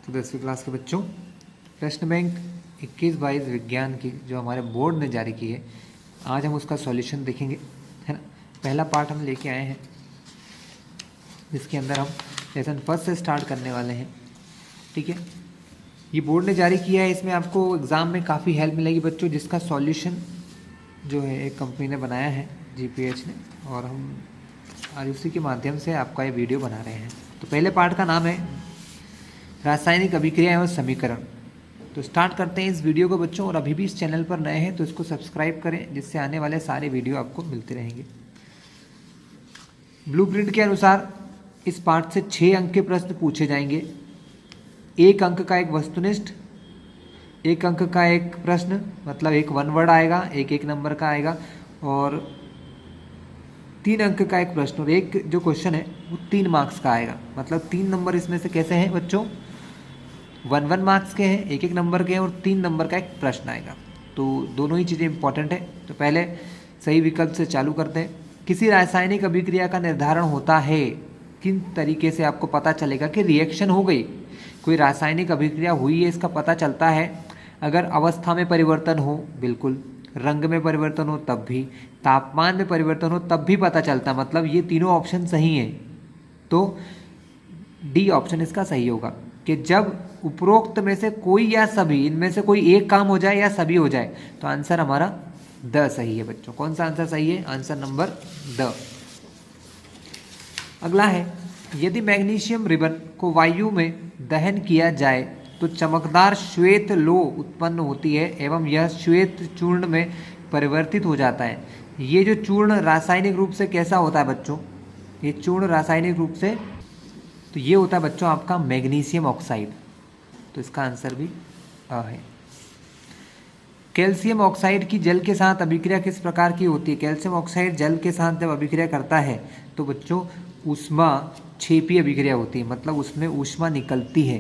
तो 10वीं क्लास के बच्चों, प्रश्न बैंक 21-22 विज्ञान की जो हमारे बोर्ड ने जारी की है, आज हम उसका सॉल्यूशन देखेंगे, है ना। पहला पार्ट हम लेके आए हैं जिसके अंदर हम लेसन फर्स्ट से स्टार्ट करने वाले हैं। ठीक है, ये बोर्ड ने जारी किया है, इसमें आपको एग्ज़ाम में काफ़ी हेल्प मिलेगी बच्चों, जिसका सॉल्यूशन जो है एक कंपनी ने बनाया है, GPH ने, और हम आज उसी के माध्यम से आपका ये वीडियो बना रहे हैं। तो पहले पार्ट का नाम है रासायनिक अभिक्रिया एवं समीकरण। तो स्टार्ट करते हैं इस वीडियो को बच्चों, और अभी भी इस चैनल पर नए हैं तो इसको सब्सक्राइब करें, जिससे आने वाले सारे वीडियो आपको मिलते रहेंगे। ब्लूप्रिंट के अनुसार इस पार्ट से 6 अंक के प्रश्न पूछे जाएंगे। 1 अंक का एक वस्तुनिष्ठ, 1 अंक का एक प्रश्न, मतलब एक 1 वर्ड आएगा, एक नंबर का आएगा, और 3 अंक का एक प्रश्न, और एक जो क्वेश्चन है वो 3 मार्क्स का आएगा। मतलब 3 नंबर इसमें से कैसे हैं बच्चों, 1 मार्क्स के हैं, एक नंबर के हैं, और 3 नंबर का एक प्रश्न आएगा। तो दोनों ही चीज़ें इंपॉर्टेंट है। तो पहले सही विकल्प से चालू करते हैं। किसी रासायनिक अभिक्रिया का निर्धारण होता है, किन तरीके से आपको पता चलेगा कि रिएक्शन हो गई, कोई रासायनिक अभिक्रिया हुई है, इसका पता चलता है अगर अवस्था में परिवर्तन हो, बिल्कुल, रंग में परिवर्तन हो तब भी, तापमान में परिवर्तन हो तब भी पता चलता। मतलब ये तीनों ऑप्शन सही हैं, तो डी ऑप्शन इसका सही होगा कि जब उपरोक्त में से कोई या सभी, इनमें से कोई एक काम हो जाए या सभी हो जाए, तो आंसर हमारा द सही है बच्चों। कौन सा आंसर सही है? Answer number the. अगला है, यदि मैग्नीशियम रिबन को वायु में दहन किया जाए तो चमकदार श्वेत लो उत्पन्न होती है एवं यह श्वेत चूर्ण में परिवर्तित हो जाता है। ये जो चूर्ण रासायनिक रूप से कैसा होता है बच्चों, ये चूर्ण रासायनिक रूप से, तो ये होता है बच्चों आपका मैग्नीशियम ऑक्साइड। तो इसका आंसर भी अ है। कैल्शियम ऑक्साइड की जल के साथ अभिक्रिया किस प्रकार की होती है? कैल्शियम ऑक्साइड जल के साथ जब अभिक्रिया करता है तो बच्चों ऊष्मा छेपी अभिक्रिया होती है, मतलब उसमें ऊष्मा निकलती है।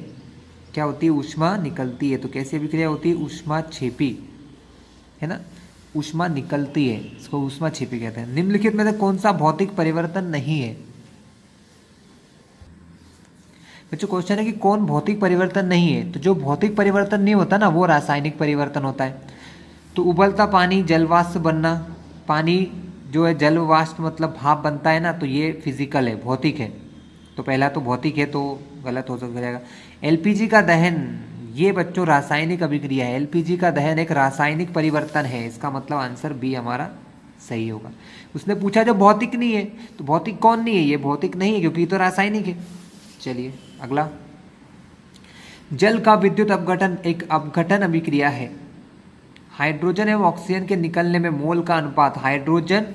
क्या होती है? ऊष्मा निकलती है। तो कैसी अभिक्रिया होती है? ऊष्मा छेपी, है ना, ऊष्मा निकलती है, इसको ऊष्मा छेपी कहते हैं। निम्नलिखित में से कौन सा भौतिक परिवर्तन नहीं है? बच्चों क्वेश्चन है कि कौन भौतिक परिवर्तन नहीं है। तो जो भौतिक परिवर्तन नहीं होता ना, वो रासायनिक परिवर्तन होता है। तो उबलता पानी जलवाष्प बनना, पानी जो है जलवाष्प मतलब भाप बनता है ना, तो ये फिजिकल है, भौतिक है। तो पहला तो भौतिक है, तो गलत हो जाएगा। LPG का दहन, ये बच्चों रासायनिक अभिक्रिया है। LPG का दहन एक रासायनिक परिवर्तन है, इसका मतलब आंसर बी हमारा सही होगा। उसने पूछा जो भौतिक नहीं है, तो भौतिक कौन नहीं है? ये भौतिक नहीं है क्योंकि ये तो रासायनिक है। चलिए अगला, जल का विद्युत अपघटन एक अपघटन अभिक्रिया है। हाइड्रोजन एवं ऑक्सीजन के निकलने में मोल का अनुपात, हाइड्रोजन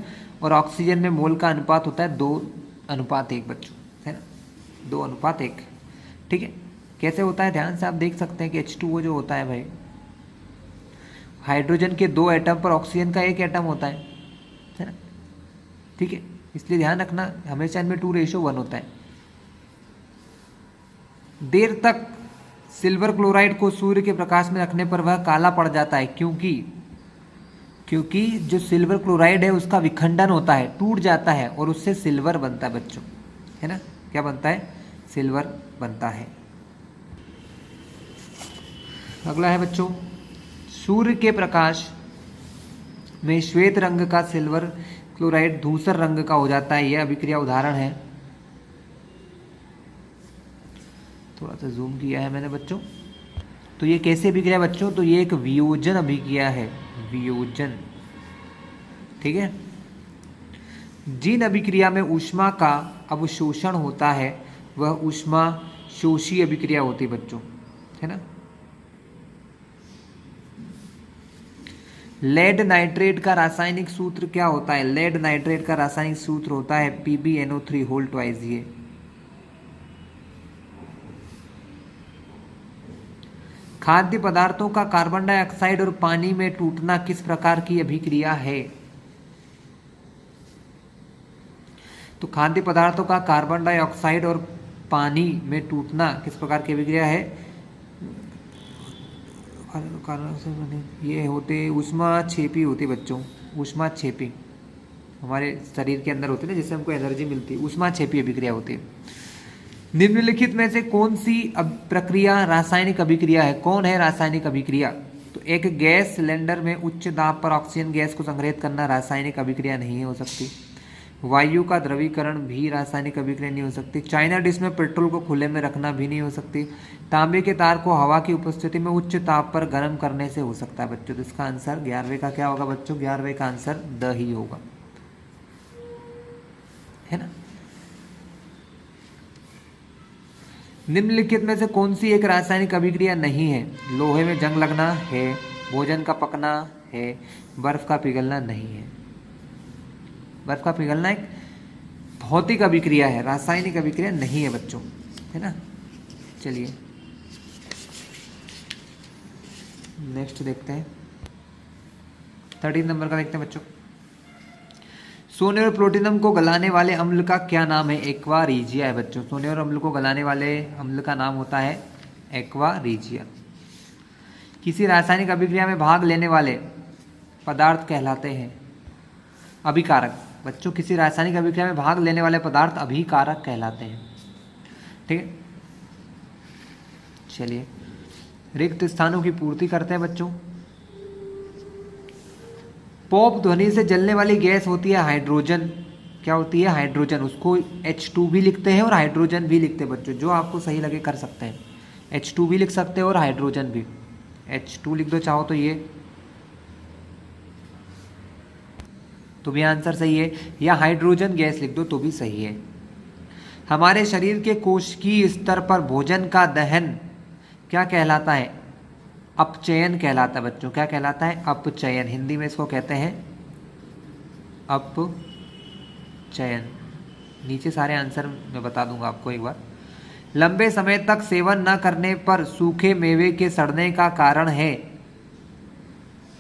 और ऑक्सीजन में मोल का अनुपात होता है 2:1 बच्चों, है ना, 2:1। ठीक है, कैसे होता है ध्यान से आप देख सकते हैं कि H2O जो होता है भाई, हाइड्रोजन के 2 एटम पर ऑक्सीजन का 1 एटम होता है ना। ठीक है, इसलिए ध्यान रखना हमेशा इनमें 2:1 होता है। देर तक सिल्वर क्लोराइड को सूर्य के प्रकाश में रखने पर वह काला पड़ जाता है, क्योंकि जो सिल्वर क्लोराइड है उसका विखंडन होता है, टूट जाता है, और उससे सिल्वर बनता है बच्चों, है ना। क्या बनता है? सिल्वर बनता है। अगला है बच्चों, सूर्य के प्रकाश में श्वेत रंग का सिल्वर क्लोराइड धूसर रंग का हो जाता है। यह अभिक्रिया उदाहरण है। थोड़ा सा जूम किया है मैंने बच्चों। तो ये कैसे अभिक्रिया बच्चों? तो ये एक वियोजन अभिक्रिया है, वियोजन। ठीक है, जिन अभिक्रिया में ऊष्मा का अवशोषण होता है वह ऊष्मा शोषी अभिक्रिया होती है बच्चों, है ना। लेड नाइट्रेट का रासायनिक सूत्र क्या होता है? लेड नाइट्रेट का रासायनिक सूत्र होता है PbNO3 ये। खाद्य पदार्थों का कार्बन डाइऑक्साइड और पानी में टूटना किस प्रकार की अभिक्रिया है? तो खाद्य पदार्थों का कार्बन डाइऑक्साइड और पानी में टूटना किस प्रकार की अभिक्रिया है? ये होते ऊष्मा छेपी होती बच्चों, ऊष्मा छेपी हमारे शरीर के अंदर होती है ना, जिससे हमको एनर्जी मिलती है, ऊष्मा छेपी अभिक्रिया होती है। निम्नलिखित में से कौन सी प्रक्रिया रासायनिक अभिक्रिया है? कौन है रासायनिक अभिक्रिया? तो एक गैस सिलेंडर में उच्च दाब पर ऑक्सीजन गैस को संग्रहित करना रासायनिक अभिक्रिया नहीं हो सकती। वायु का द्रवीकरण भी रासायनिक अभिक्रिया नहीं हो सकती। चाइना डिश में पेट्रोल को खुले में रखना भी नहीं हो सकती। तांबे के तार को हवा की उपस्थिति में उच्च ताप पर गर्म करने से हो सकता है बच्चों। तो इसका आंसर 11वें का क्या होगा बच्चों? 11वें का आंसर द ही होगा, है ना। निम्नलिखित में से कौन सी एक रासायनिक अभिक्रिया नहीं है? लोहे में जंग लगना है, भोजन का पकना है, बर्फ का पिघलना नहीं है। बर्फ का पिघलना एक भौतिक अभिक्रिया है, रासायनिक अभिक्रिया नहीं है बच्चों, है ना। चलिए नेक्स्ट देखते हैं, 13 नंबर का देखते हैं बच्चों। सोने और प्लूटोनियम को गलाने वाले अम्ल का क्या नाम है? एक्वा रीजिया है बच्चों। सोने और अम्ल को गलाने वाले अम्ल का नाम होता है एक्वा रीजिया। किसी रासायनिक अभिक्रिया में भाग लेने वाले पदार्थ कहलाते हैं अभिकारक। बच्चों किसी रासायनिक अभिक्रिया में भाग लेने वाले पदार्थ अभिकारक कहलाते हैं, ठीक है। चलिए रिक्त स्थानों की पूर्ति करते हैं बच्चों। पॉप ध्वनि से जलने वाली गैस होती है हाइड्रोजन। क्या होती है? हाइड्रोजन। उसको H2 भी लिखते हैं और हाइड्रोजन भी लिखते हैं बच्चों, जो आपको सही लगे कर सकते हैं। H2 भी लिख सकते हैं और हाइड्रोजन भी। H2 लिख दो चाहो तो, ये तो भी आंसर सही है, या हाइड्रोजन गैस लिख दो तो भी सही है। हमारे शरीर के कोशिकीय स्तर पर भोजन का दहन क्या कहलाता है? अपचयन कहलाता है बच्चों। क्या कहलाता है? अपचयन। हिंदी में इसको कहते हैं अपचयन। नीचे सारे आंसर मैं बता दूंगा आपको एक बार। लंबे समय तक सेवन न करने पर सूखे मेवे के सड़ने का कारण है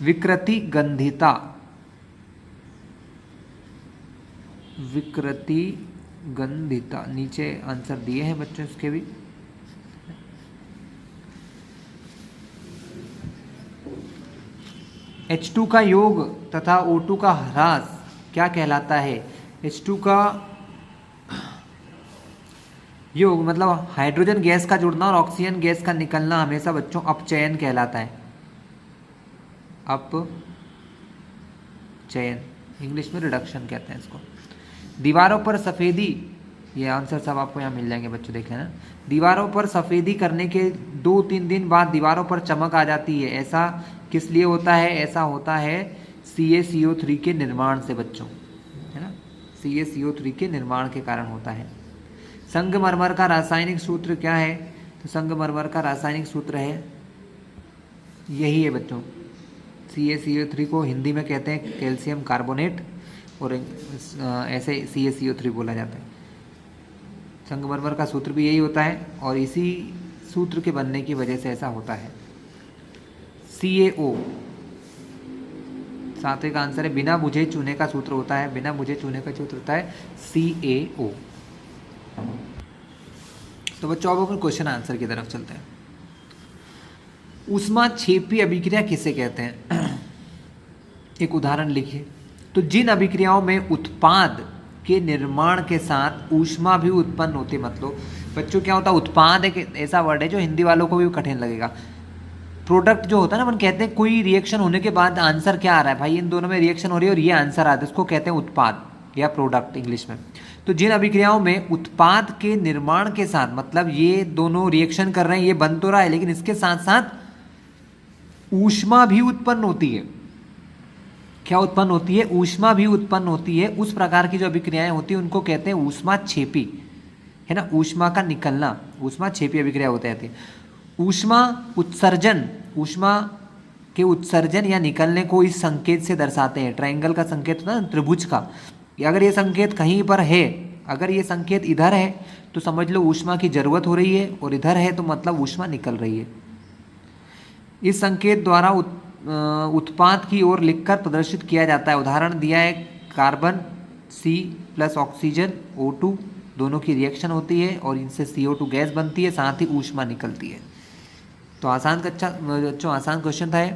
विकृति गंधिता। विकृति गंधिता, नीचे आंसर दिए हैं बच्चों इसके भी। H2 का योग तथा O2 का ह्रास क्या कहलाता है? H2 का योग मतलब हाइड्रोजन गैस का जुड़ना और ऑक्सीजन गैस का निकलना हमेशा बच्चों अपचयन कहलाता है। अपचयन, इंग्लिश में रिडक्शन कहते हैं इसको। दीवारों पर सफ़ेदी, ये आंसर सब आपको यहाँ मिल जाएंगे बच्चों, देख लेना। दीवारों पर सफ़ेदी करने के 2-3 दिन बाद दीवारों पर चमक आ जाती है, ऐसा किस लिए होता है? ऐसा होता है CaCO3 के निर्माण से बच्चों, है ना। CaCO3 के निर्माण के कारण होता है। संगमरमर का रासायनिक सूत्र क्या है? तो संगमरमर का रासायनिक सूत्र है यही है बच्चों। CaCO3 को हिंदी में कहते हैं कैल्शियम कार्बोनेट और ऐसे CaCO3 बोला जाता है। संगमरमर का सूत्र भी यही होता है और इसी सूत्र के बनने की वजह से ऐसा होता है। CaO, सातवें का आंसर है। बिना बुझे चूने का सूत्र होता है, बिना बुझे चूने का सूत्र होता है CaO। तो बच्चों अब अपन क्वेश्चन आंसर की तरफ चलते हैं। ऊष्माक्षेपी अभिक्रिया किसे कहते हैं? एक उदाहरण लिखिए। तो जिन अभिक्रियाओं में उत्पाद के निर्माण के साथ ऊष्मा भी उत्पन्न होती है, मतलब बच्चों क्या होता है? उत्पाद एक ऐसा वर्ड है जो हिंदी वालों को भी कठिन लगेगा। प्रोडक्ट जो होता है ना, अपन कहते हैं कोई रिएक्शन होने के बाद आंसर क्या आ रहा है, भाई इन दोनों में रिएक्शन हो रही है और ये आंसर आता है, इसको कहते हैं उत्पाद या प्रोडक्ट इंग्लिश में। तो जिन अभिक्रियाओं में उत्पाद के निर्माण के साथ, मतलब ये दोनों रिएक्शन कर रहे हैं, ये बन तो रहा है लेकिन इसके साथ साथ ऊष्मा भी उत्पन्न होती है। क्या उत्पन्न होती है? ऊष्मा भी उत्पन्न होती है। उस प्रकार की जो अभिक्रियाएं होती है उनको कहते हैं ऊष्माक्षेपी, है ना। ऊष्मा का निकलना ऊष्माक्षेपी अभिक्रिया होती है। ऊष्मा उत्सर्जन, ऊष्मा के उत्सर्जन या निकलने को इस संकेत से दर्शाते हैं। ट्रायंगल का संकेत होता है ना, त्रिभुज का। अगर ये संकेत कहीं पर है, अगर ये संकेत इधर है तो समझ लो ऊष्मा की जरूरत हो रही है, और इधर है तो मतलब ऊष्मा निकल रही है। इस संकेत द्वारा उत्पाद की ओर लिखकर प्रदर्शित किया जाता है। उदाहरण दिया है, carbon C plus oxygen O2 दोनों की रिएक्शन होती है और इनसे CO2 गैस बनती है, साथ ही ऊष्मा निकलती है। तो आसान बच्चों आसान क्वेश्चन था।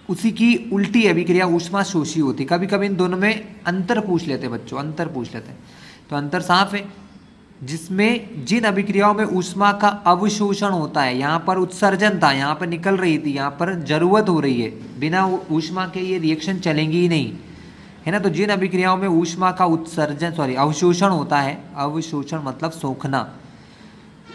उसी की उल्टी अभिक्रिया ऊष्मा शोषी होती। कभी कभी इन दोनों में अंतर पूछ लेते हैं बच्चों, अंतर पूछ लेते हैं। तो अंतर साफ है, जिसमें जिन अभिक्रियाओं में ऊष्मा का अवशोषण होता है, यहाँ पर उत्सर्जन था, यहाँ पर निकल रही थी, यहाँ पर जरूरत हो रही है, बिना ऊष्मा के ये रिएक्शन चलेंगी ही नहीं, है ना। तो जिन अभिक्रियाओं में ऊष्मा का अवशोषण होता है, अवशोषण मतलब सोखना,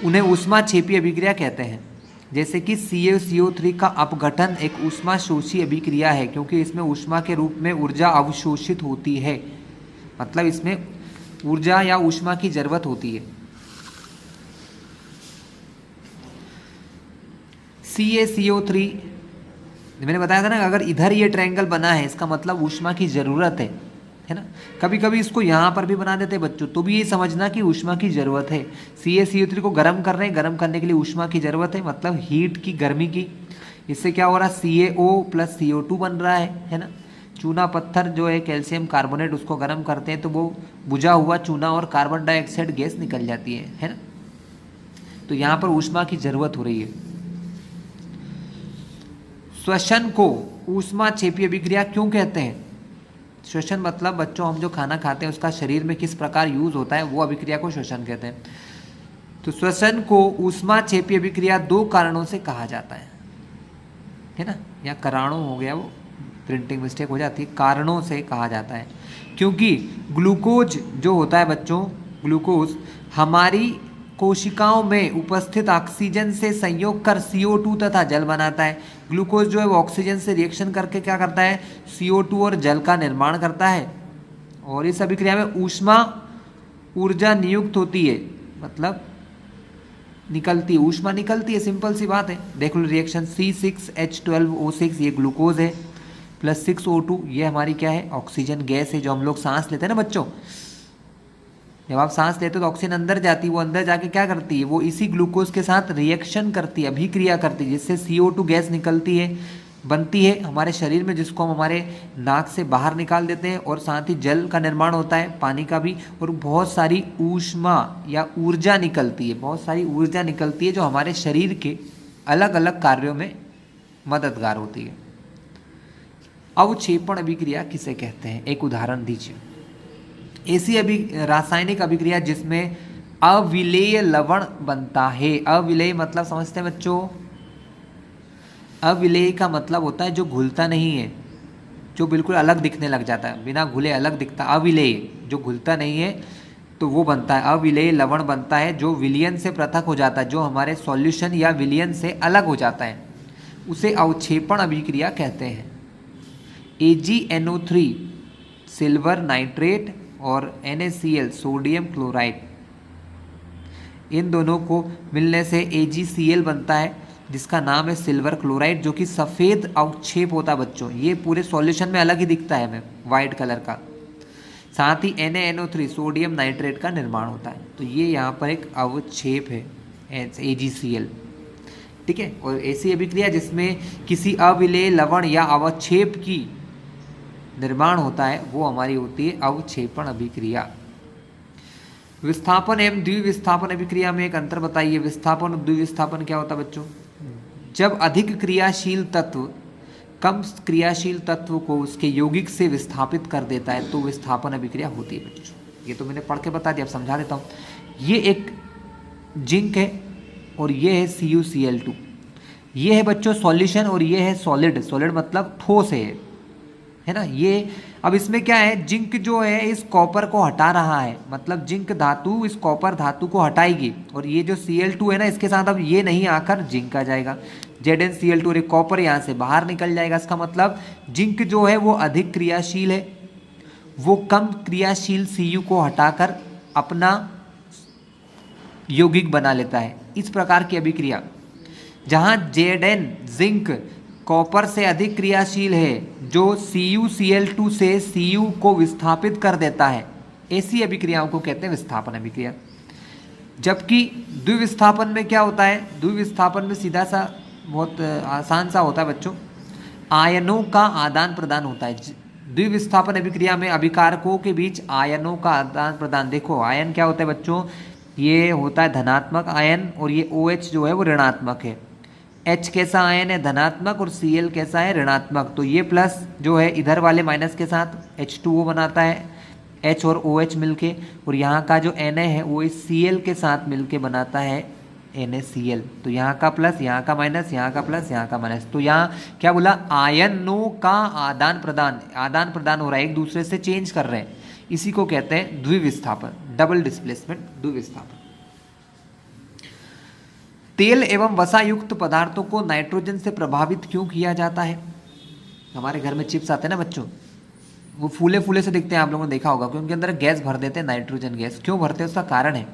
उन्हें ऊष्माक्षेपी अभिक्रिया कहते हैं। जैसे कि CaCO3 का अपघटन एक ऊष्माशोषी अभिक्रिया है, क्योंकि इसमें ऊष्मा के रूप में ऊर्जा अवशोषित होती है, मतलब इसमें ऊर्जा या ऊष्मा की जरूरत होती है। CaCO3 मैंने बताया था ना, अगर इधर ये ट्रायंगल बना है इसका मतलब ऊष्मा की जरूरत है ना। कभी कभी इसको यहाँ पर भी बना देते हैं बच्चों, तो भी ये समझना कि ऊष्मा की जरूरत है। CaCO3 को गर्म कर रहे हैं, गर्म करने के लिए ऊष्मा की जरूरत है, मतलब हीट की, गर्मी की। इससे क्या हो रहा है, CaO प्लस CO2 बन रहा है ना। चूना पत्थर जो है कैल्शियम कार्बोनेट, उसको गर्म करते हैं तो वो बुझा हुआ चूना और कार्बन डाइऑक्साइड गैस निकल जाती है ना। तो यहाँ पर ऊष्मा की जरूरत हो रही है। श्वसन को ऊष्माक्षेपी अभिक्रिया क्यों कहते हैं? श्वसन मतलब बच्चों हम जो खाना खाते हैं उसका शरीर में किस प्रकार यूज होता है, वो अभिक्रिया को श्वसन कहते हैं। तो श्वसन को ऊष्माक्षेपी अभिक्रिया दो कारणों से कहा जाता है ना, या कारणों हो गया, वो प्रिंटिंग मिस्टेक हो जाती है, कारणों से कहा जाता है। क्योंकि ग्लूकोज जो होता है बच्चों, ग्लूकोज हमारी कोशिकाओं में उपस्थित ऑक्सीजन से संयोग कर CO2 तथा जल बनाता है। ग्लूकोज जो है वो ऑक्सीजन से रिएक्शन करके क्या करता है, CO2 और जल का निर्माण करता है, और इस अभिक्रिया में ऊष्मा ऊर्जा नियुक्त होती है, मतलब निकलती है, ऊष्मा निकलती है, सिंपल सी बात है। देख लो रिएक्शन, C6H12O6 ये ग्लूकोज है, प्लस 6O2 ये हमारी क्या है, ऑक्सीजन गैस है, जो हम लोग सांस लेते हैं ना बच्चों। जब आप सांस लेते हो तो ऑक्सीजन अंदर जाती है, वो अंदर जाके क्या करती है, वो इसी ग्लूकोज के साथ रिएक्शन करती है, अभिक्रिया करती है, जिससे CO2 गैस निकलती है, बनती है हमारे शरीर में, जिसको हम हमारे नाक से बाहर निकाल देते हैं, और साथ ही जल का निर्माण होता है, पानी का भी, और बहुत सारी ऊष्मा या ऊर्जा निकलती है, बहुत सारी ऊर्जा निकलती है जो हमारे शरीर के अलग अलग कार्यों में मददगार होती है। अवक्षेपण अभिक्रिया किसे कहते हैं, एक उदाहरण दीजिए। ऐसी रासायनिक अभिक्रिया जिसमें अविलेय लवण बनता है। अविलेय मतलब समझते हैं बच्चों, अविलेय का मतलब होता है जो घुलता नहीं है, जो बिल्कुल अलग दिखने लग जाता है, बिना घुले अलग दिखता। अविलेय जो घुलता नहीं है तो वो बनता है, अविलेय लवण बनता है, जो विलयन से पृथक हो जाता है, जो हमारे सॉल्यूशन या विलयन से अलग हो जाता है, उसे अवक्षेपण अभिक्रिया कहते हैं। AgNO3 सिल्वर नाइट्रेट और NaCl सोडियम क्लोराइड, इन दोनों को मिलने से AgCl बनता है, जिसका नाम है सिल्वर क्लोराइड, जो कि सफ़ेद अवक्षेप होता है बच्चों। ये पूरे सॉल्यूशन में अलग ही दिखता है हमें, वाइट कलर का। साथ ही NaNO3 सोडियम नाइट्रेट का निर्माण होता है, तो ये यहाँ पर एक अवक्षेप है AgCl, ठीक है। और ऐसी अभिक्रिया जिसमें किसी अविलेय लवण या अवक्षेप की निर्माण होता है, वो हमारी होती है अवक्षेपण अभिक्रिया। विस्थापन एवं द्विविस्थापन अभिक्रिया में एक अंतर बताइए। विस्थापन और द्विविस्थापन क्या होता है बच्चों? जब अधिक क्रियाशील तत्व कम क्रियाशील तत्व को उसके यौगिक से विस्थापित कर देता है, तो विस्थापन अभिक्रिया होती है बच्चों। ये तो मैंने पढ़ के बता दिया, अब समझा देता हूँ। ये एक जिंक है और ये है CuCl2। ये है बच्चों सॉल्यूशन और ये है सॉलिड। सॉलिड मतलब ठोस है ना। ये अब इसमें क्या है, जिंक जो है इस कॉपर को हटा रहा है, मतलब जिंक धातु इस कॉपर धातु को हटाएगी, और ये जो Cl2 है ना, इसके साथ अब ये नहीं आकर जिंक आ जाएगा, ZnCl2, और कॉपर यहाँ से बाहर निकल जाएगा। इसका मतलब जिंक जो है वो अधिक क्रियाशील है, वो कम क्रियाशील Cu को हटाकर अपना यौगिक बना लेता है। इस प्रकार की अभिक्रिया जहाँ Zn जिंक कॉपर से अधिक क्रियाशील है, जो CuCl2 से Cu को विस्थापित कर देता है, ऐसी अभिक्रियाओं को कहते हैं विस्थापन अभिक्रिया। जबकि द्विविस्थापन में क्या होता है, द्विविस्थापन में सीधा सा बहुत आसान सा होता है बच्चों, आयनों का आदान प्रदान होता है। द्विविस्थापन अभिक्रिया में अभिकारकों के बीच आयनों का आदान प्रदान, देखो आयन क्या होता है बच्चों, ये होता है धनात्मक आयन, और ये OH जो है वो ऋणात्मक है। H कैसा आयन है, धनात्मक, और Cl कैसा है, ऋणात्मक। तो ये प्लस जो है इधर वाले माइनस के साथ H2O बनाता है, H और OH मिलके, और यहाँ का जो Na है वो इस Cl के साथ मिलके बनाता है NaCl। तो यहाँ का प्लस, यहाँ का माइनस, यहाँ का प्लस, यहाँ का माइनस। तो यहाँ क्या बोला, आयनों का आदान प्रदान हो रहा है, एक दूसरे से चेंज कर रहे हैं, इसी को कहते हैं द्विविस्थापन, डबल डिस्प्लेसमेंट, द्विविस्थापन। तेल एवं वसा युक्त पदार्थों को नाइट्रोजन से प्रभावित क्यों किया जाता है? हमारे घर में चिप्स आते हैं ना बच्चों, वो फूले फूले से दिखते हैं, आप लोगों ने देखा होगा कि उनके अंदर गैस भर देते हैं, नाइट्रोजन गैस। क्यों भरते हैं उसका कारण है,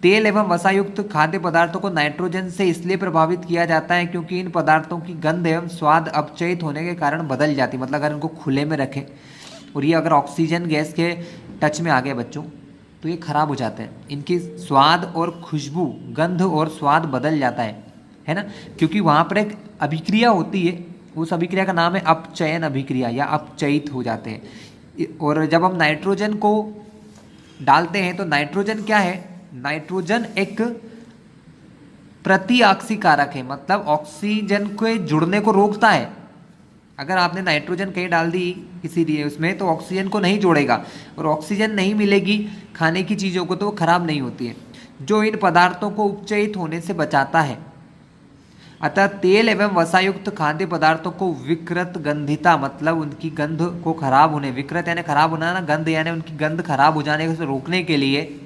तेल एवं वसायुक्त खाद्य पदार्थों को नाइट्रोजन से इसलिए प्रभावित किया जाता है क्योंकि इन पदार्थों की गंध एवं स्वाद अपचयित होने के कारण बदल जाती है। मतलब अगर इनको खुले में रखें और ये अगर ऑक्सीजन गैस के टच में आ गए बच्चों तो ये खराब हो जाते हैं, इनकी स्वाद और खुशबू, गंध और स्वाद बदल जाता है ना, क्योंकि वहाँ पर एक अभिक्रिया होती है, उस अभिक्रिया का नाम है अपचयन अभिक्रिया, या अपचयित हो जाते हैं। और जब हम नाइट्रोजन को डालते हैं तो नाइट्रोजन क्या है, नाइट्रोजन एक प्रतिऑक्सीकारक है, मतलब ऑक्सीजन के जुड़ने को रोकता है। अगर आपने नाइट्रोजन कहीं डाल दी किसी उसमें तो ऑक्सीजन को नहीं जोड़ेगा, और ऑक्सीजन नहीं मिलेगी खाने की चीज़ों को तो वो खराब नहीं होती है, जो इन पदार्थों को उपचयित होने से बचाता है। अतः तेल एवं वसायुक्त खाद्य पदार्थों को विकृत गंधिता, मतलब उनकी गंध को खराब होने, विकृत यानी खराब होना ना, गंध यानी उनकी गंध खराब हो जाने से रोकने के लिए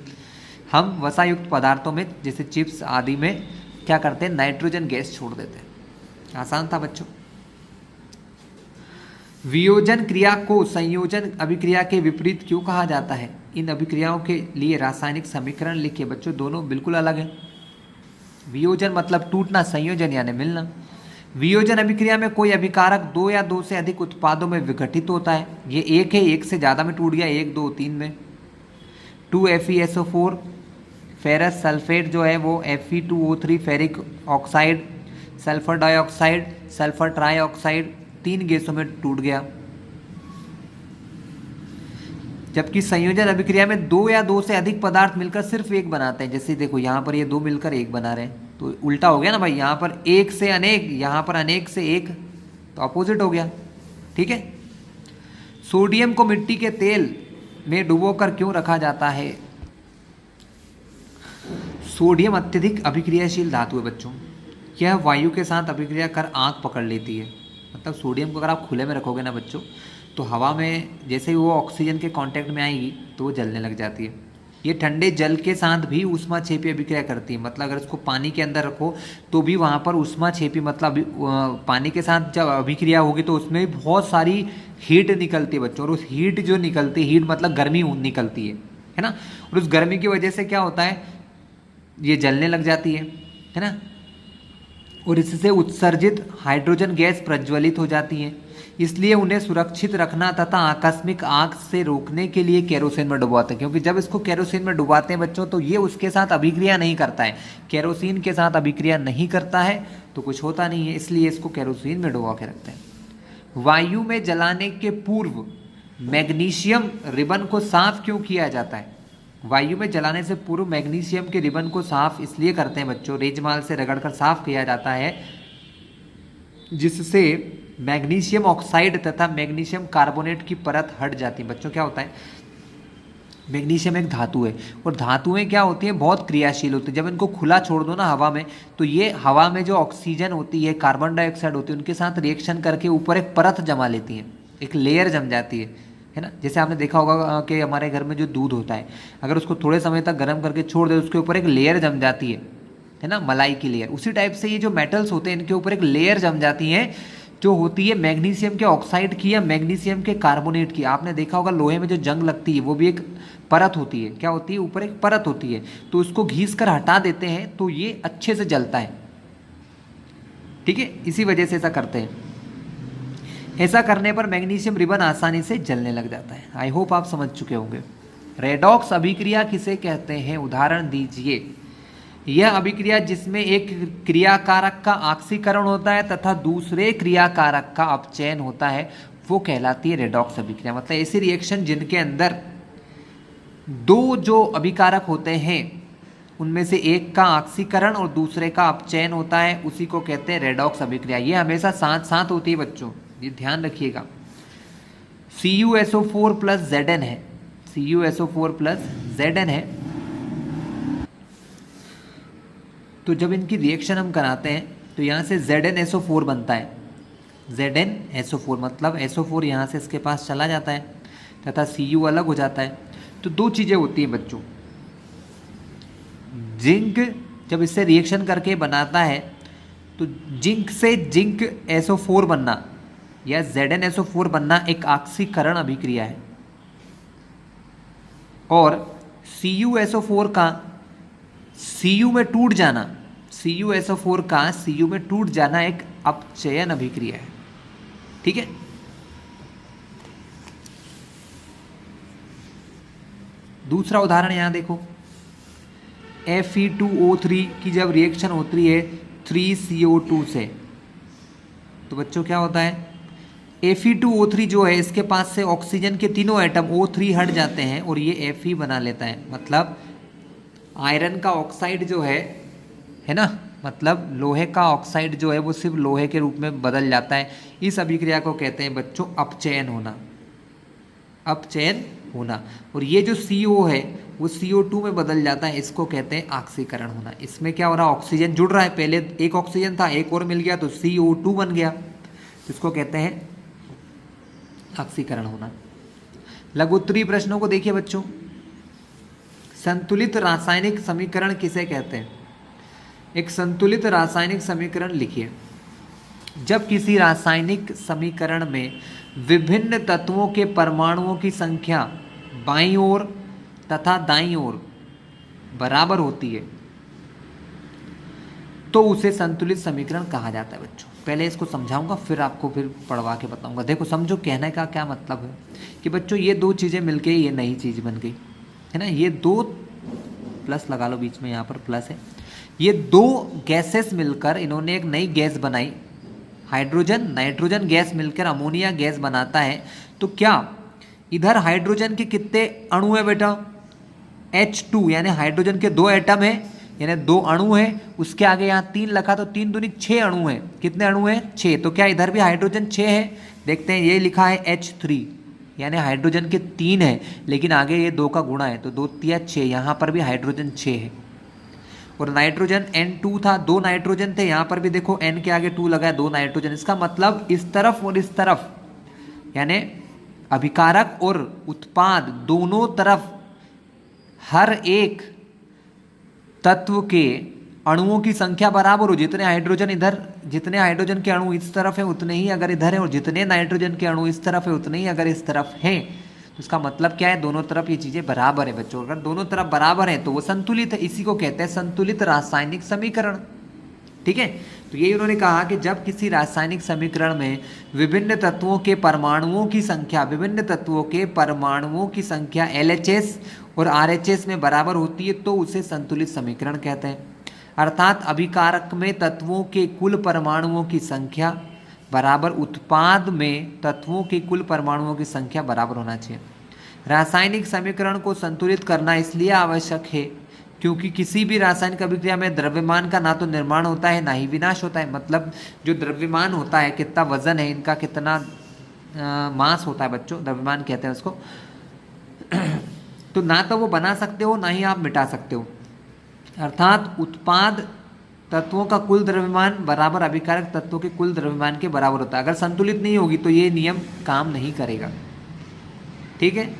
हम वसायुक्त पदार्थों में जैसे चिप्स आदि में क्या करते हैं, नाइट्रोजन गैस छोड़ देते हैं। आसान था बच्चों। वियोजन क्रिया को संयोजन अभिक्रिया के विपरीत क्यों कहा जाता है? इन अभिक्रियाओं के लिए रासायनिक समीकरण लिखिए बच्चों, दोनों बिल्कुल अलग हैं। वियोजन मतलब टूटना, संयोजन यानी मिलना। वियोजन अभिक्रिया में कोई अभिकारक दो या दो से अधिक उत्पादों में विघटित होता है। ये एक है, एक से ज़्यादा में टूट गया, 1, 2, 3 में। 2FeSO4 फेरस सल्फेट जो है वो Fe2O3 ferric oxide, sulphur dioxide, sulphur trioxide, 3 गैसों में टूट गया। जबकि संयोजन अभिक्रिया में 2 या 2 से अधिक पदार्थ मिलकर सिर्फ एक बनाते हैं। जैसे देखो यहाँ पर ये 2 मिलकर एक बना रहे हैं, तो उल्टा हो गया ना भाई, यहाँ पर एक से अनेक, यहाँ पर अनेक से एक, तो अपोजिट हो गया। ठीक है। सोडियम को मिट्टी के तेल में डुबोकर क्यों रखा जाता है? सोडियम अत्यधिक अभिक्रियाशील धातु है बच्चों, यह वायु के साथ अभिक्रिया कर आग पकड़ लेती है। मतलब सोडियम को अगर आप खुले में रखोगे ना बच्चों तो हवा में जैसे ही वो ऑक्सीजन के कांटेक्ट में आएगी तो वो जलने लग जाती है। ये ठंडे जल के साथ भी ऊष्माक्षेपी अभिक्रिया करती है। मतलब अगर इसको पानी के अंदर रखो तो भी वहाँ पर ऊष्माक्षेपी, मतलब पानी के साथ जब अभिक्रिया होगी तो उसमें बहुत सारी हीट निकलती है बच्चों, और उस हीट जो निकलती है, हीट मतलब गर्मी निकलती है ना, और उस गर्मी की वजह से क्या होता है, ये जलने लग जाती है ना, और इससे उत्सर्जित हाइड्रोजन गैस प्रज्वलित हो जाती है। इसलिए उन्हें सुरक्षित रखना तथा आकस्मिक आग से रोकने के लिए केरोसिन में डुबाते हैं, क्योंकि जब इसको केरोसिन में डुबाते हैं बच्चों तो ये उसके साथ अभिक्रिया नहीं करता है, केरोसिन के साथ अभिक्रिया नहीं करता है तो कुछ होता नहीं है, इसलिए इसको केरोसिन में डुबा के रखते हैं। वायु में जलाने के पूर्व मैग्नीशियम रिबन को साफ क्यों किया जाता है? वायु में जलाने से पूर्व मैग्नीशियम के रिबन को साफ इसलिए करते हैं बच्चों, रेजमाल से रगड़कर साफ किया जाता है, जिससे मैग्नीशियम ऑक्साइड तथा मैग्नीशियम कार्बोनेट की परत हट जाती है। बच्चों क्या होता है, मैग्नीशियम एक धातु है, और धातुएं क्या होती हैं, बहुत क्रियाशील होती है। जब इनको खुला छोड़ दो ना हवा में तो ये हवा में जो ऑक्सीजन होती है, कार्बन डाइऑक्साइड होती है, उनके साथ रिएक्शन करके ऊपर एक परत जमा लेती हैं, एक लेयर जम जाती है ना। जैसे आपने देखा होगा कि हमारे घर में जो दूध होता है अगर उसको थोड़े समय तक गर्म करके छोड़ दे उसके ऊपर एक लेयर जम जाती है ना, मलाई की लेयर। उसी टाइप से ये जो मेटल्स होते हैं इनके ऊपर एक लेयर जम जाती है जो होती है मैग्नीशियम के ऑक्साइड की या मैग्नीशियम के कार्बोनेट की। आपने देखा होगा लोहे में जो जंग लगती है वो भी एक परत होती है, क्या होती है, ऊपर एक परत होती है, तो उसको घिस कर हटा देते हैं तो ये अच्छे से जलता है। ठीक है, इसी वजह से ऐसा करते हैं। ऐसा करने पर मैग्नीशियम रिबन आसानी से जलने लग जाता है। आई होप आप समझ चुके होंगे। रेडॉक्स अभिक्रिया किसे कहते हैं? उदाहरण दीजिए। यह अभिक्रिया जिसमें एक क्रियाकारक का ऑक्सीकरण होता है तथा दूसरे क्रियाकारक का अपचयन होता है वो कहलाती है रेडॉक्स अभिक्रिया। मतलब ऐसी रिएक्शन जिनके अंदर दो जो अभिकारक होते हैं उनमें से एक का ऑक्सीकरण और दूसरे का अपचयन होता है, उसी को कहते हैं रेडॉक्स अभिक्रिया। ये हमेशा साथ साथ होती है बच्चों, ये ध्यान रखिएगा। CuSO4 + Zn है, CuSO4 प्लस Zn है। तो जब इनकी रिएक्शन हम कराते हैं तो यहाँ से ZnSO4 बनता है। ZnSO4 मतलब SO4 यहाँ से इसके पास चला जाता है तथा Cu अलग हो जाता है। तो दो चीज़ें होती हैं बच्चों, जिंक जब इससे रिएक्शन करके बनाता है तो जिंक से जिंक SO4 बनना या ZnSO4 बनना एक ऑक्सीकरण अभिक्रिया है, और CuSO4 का Cu में टूट जाना, CuSO4 का Cu में टूट जाना एक अपचयन अभिक्रिया है। ठीक है, दूसरा उदाहरण यहां देखो, Fe2O3 की जब रिएक्शन होती है 3CO2 से, तो बच्चों क्या होता है, Fe2O3 जो है इसके पास से ऑक्सीजन के तीनों एटम O3 हट जाते हैं और ये Fe बना लेता है। मतलब आयरन का ऑक्साइड जो है ना, मतलब लोहे का ऑक्साइड जो है वो सिर्फ लोहे के रूप में बदल जाता है। इस अभिक्रिया को कहते हैं बच्चों अपचयन होना, अपचयन होना। और ये जो CO है वो CO2 में बदल जाता है, इसको कहते हैं ऑक्सीकरण होना। इसमें क्या हो रहा है, ऑक्सीजन जुड़ रहा है, पहले एक ऑक्सीजन था, एक और मिल गया तो CO2 बन गया, इसको कहते हैं ऑक्सीकरण होना। लघुत्तरीय प्रश्नों को देखिए बच्चों, संतुलित रासायनिक समीकरण किसे कहते हैं। एक संतुलित रासायनिक समीकरण लिखिए। जब किसी रासायनिक समीकरण में विभिन्न तत्वों के परमाणुओं की संख्या बाईं ओर तथा दाईं ओर बराबर होती है तो उसे संतुलित समीकरण कहा जाता है। बच्चों पहले इसको समझाऊंगा फिर आपको फिर पढ़वा के बताऊंगा। देखो समझो, कहने का क्या मतलब है कि बच्चों ये दो चीज़ें मिलके ये नई चीज़ बन गई है ना, ये दो प्लस लगा लो बीच में, यहाँ पर प्लस है, ये दो गैसेस मिलकर इन्होंने एक नई गैस बनाई, हाइड्रोजन नाइट्रोजन गैस मिलकर अमोनिया गैस बनाता है। तो क्या इधर हाइड्रोजन के कितने अणु है बेटा, H2, यानी हाइड्रोजन के दो एटम है, यानी दो अणु है, उसके आगे यहाँ 3 लिखा तो 3 दूनी 6 अणु है। कितने अणु है, 6। तो क्या इधर भी हाइड्रोजन 6 है, देखते हैं, ये लिखा है H3 यानी हाइड्रोजन के 3 है, लेकिन आगे ये 2 का गुणा है तो 2 तिया 6, यहाँ पर भी हाइड्रोजन 6 है। और नाइट्रोजन N2 था, 2 नाइट्रोजन थे, यहाँ पर भी देखो N के आगे 2 लगा है, 2 नाइट्रोजन। इसका मतलब इस तरफ और इस तरफ, यानी अभिकारक और उत्पाद दोनों तरफ हर एक तत्व के अणुओं की संख्या बराबर हो। जितने हाइड्रोजन इधर, जितने हाइड्रोजन के अणु इस तरफ है उतने ही अगर इधर है, और जितने नाइट्रोजन के अणु इस तरफ है उतने ही अगर इस तरफ हैं, तो इसका मतलब क्या है, दोनों तरफ ये चीजें बराबर है बच्चों। अगर दोनों तरफ बराबर है तो वो संतुलित है, इसी को कहते हैं संतुलित रासायनिक समीकरण। ठीक है, तो यही उन्होंने कहा कि जब किसी रासायनिक समीकरण में विभिन्न तत्वों के परमाणुओं की संख्या, विभिन्न तत्वों के परमाणुओं की संख्या LHS और RHS में बराबर होती है तो उसे संतुलित समीकरण कहते हैं। अर्थात अभिकारक में तत्वों के कुल परमाणुओं की संख्या बराबर उत्पाद में तत्वों के कुल परमाणुओं की संख्या बराबर होना चाहिए। रासायनिक समीकरण को संतुलित करना इसलिए आवश्यक है क्योंकि किसी भी रासायनिक अभिक्रिया में द्रव्यमान का ना तो निर्माण होता है ना ही विनाश होता है। मतलब जो द्रव्यमान होता है, कितना वजन है इनका, कितना मास होता है बच्चों, द्रव्यमान कहते हैं उसको, तो ना तो वो बना सकते हो ना ही आप मिटा सकते हो। अर्थात उत्पाद तत्वों का कुल द्रव्यमान बराबर अभिकारक तत्वों के कुल द्रव्यमान के बराबर होता है। अगर संतुलित नहीं होगी तो ये नियम काम नहीं करेगा। ठीक है,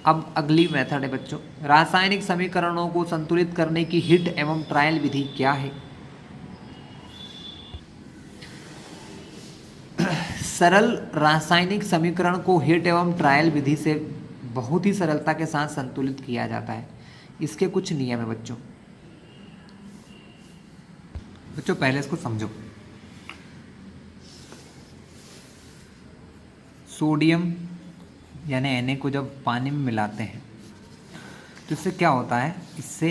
अब अगली मेथड है बच्चों, रासायनिक समीकरणों को संतुलित करने की हिट एवं ट्रायल विधि क्या है। सरल रासायनिक समीकरण को हिट एवं ट्रायल विधि से बहुत ही सरलता के साथ संतुलित किया जाता है। इसके कुछ नियम है बच्चों। बच्चों पहले इसको समझो, सोडियम यानी Na को जब पानी में मिलाते हैं तो इससे क्या होता है, इससे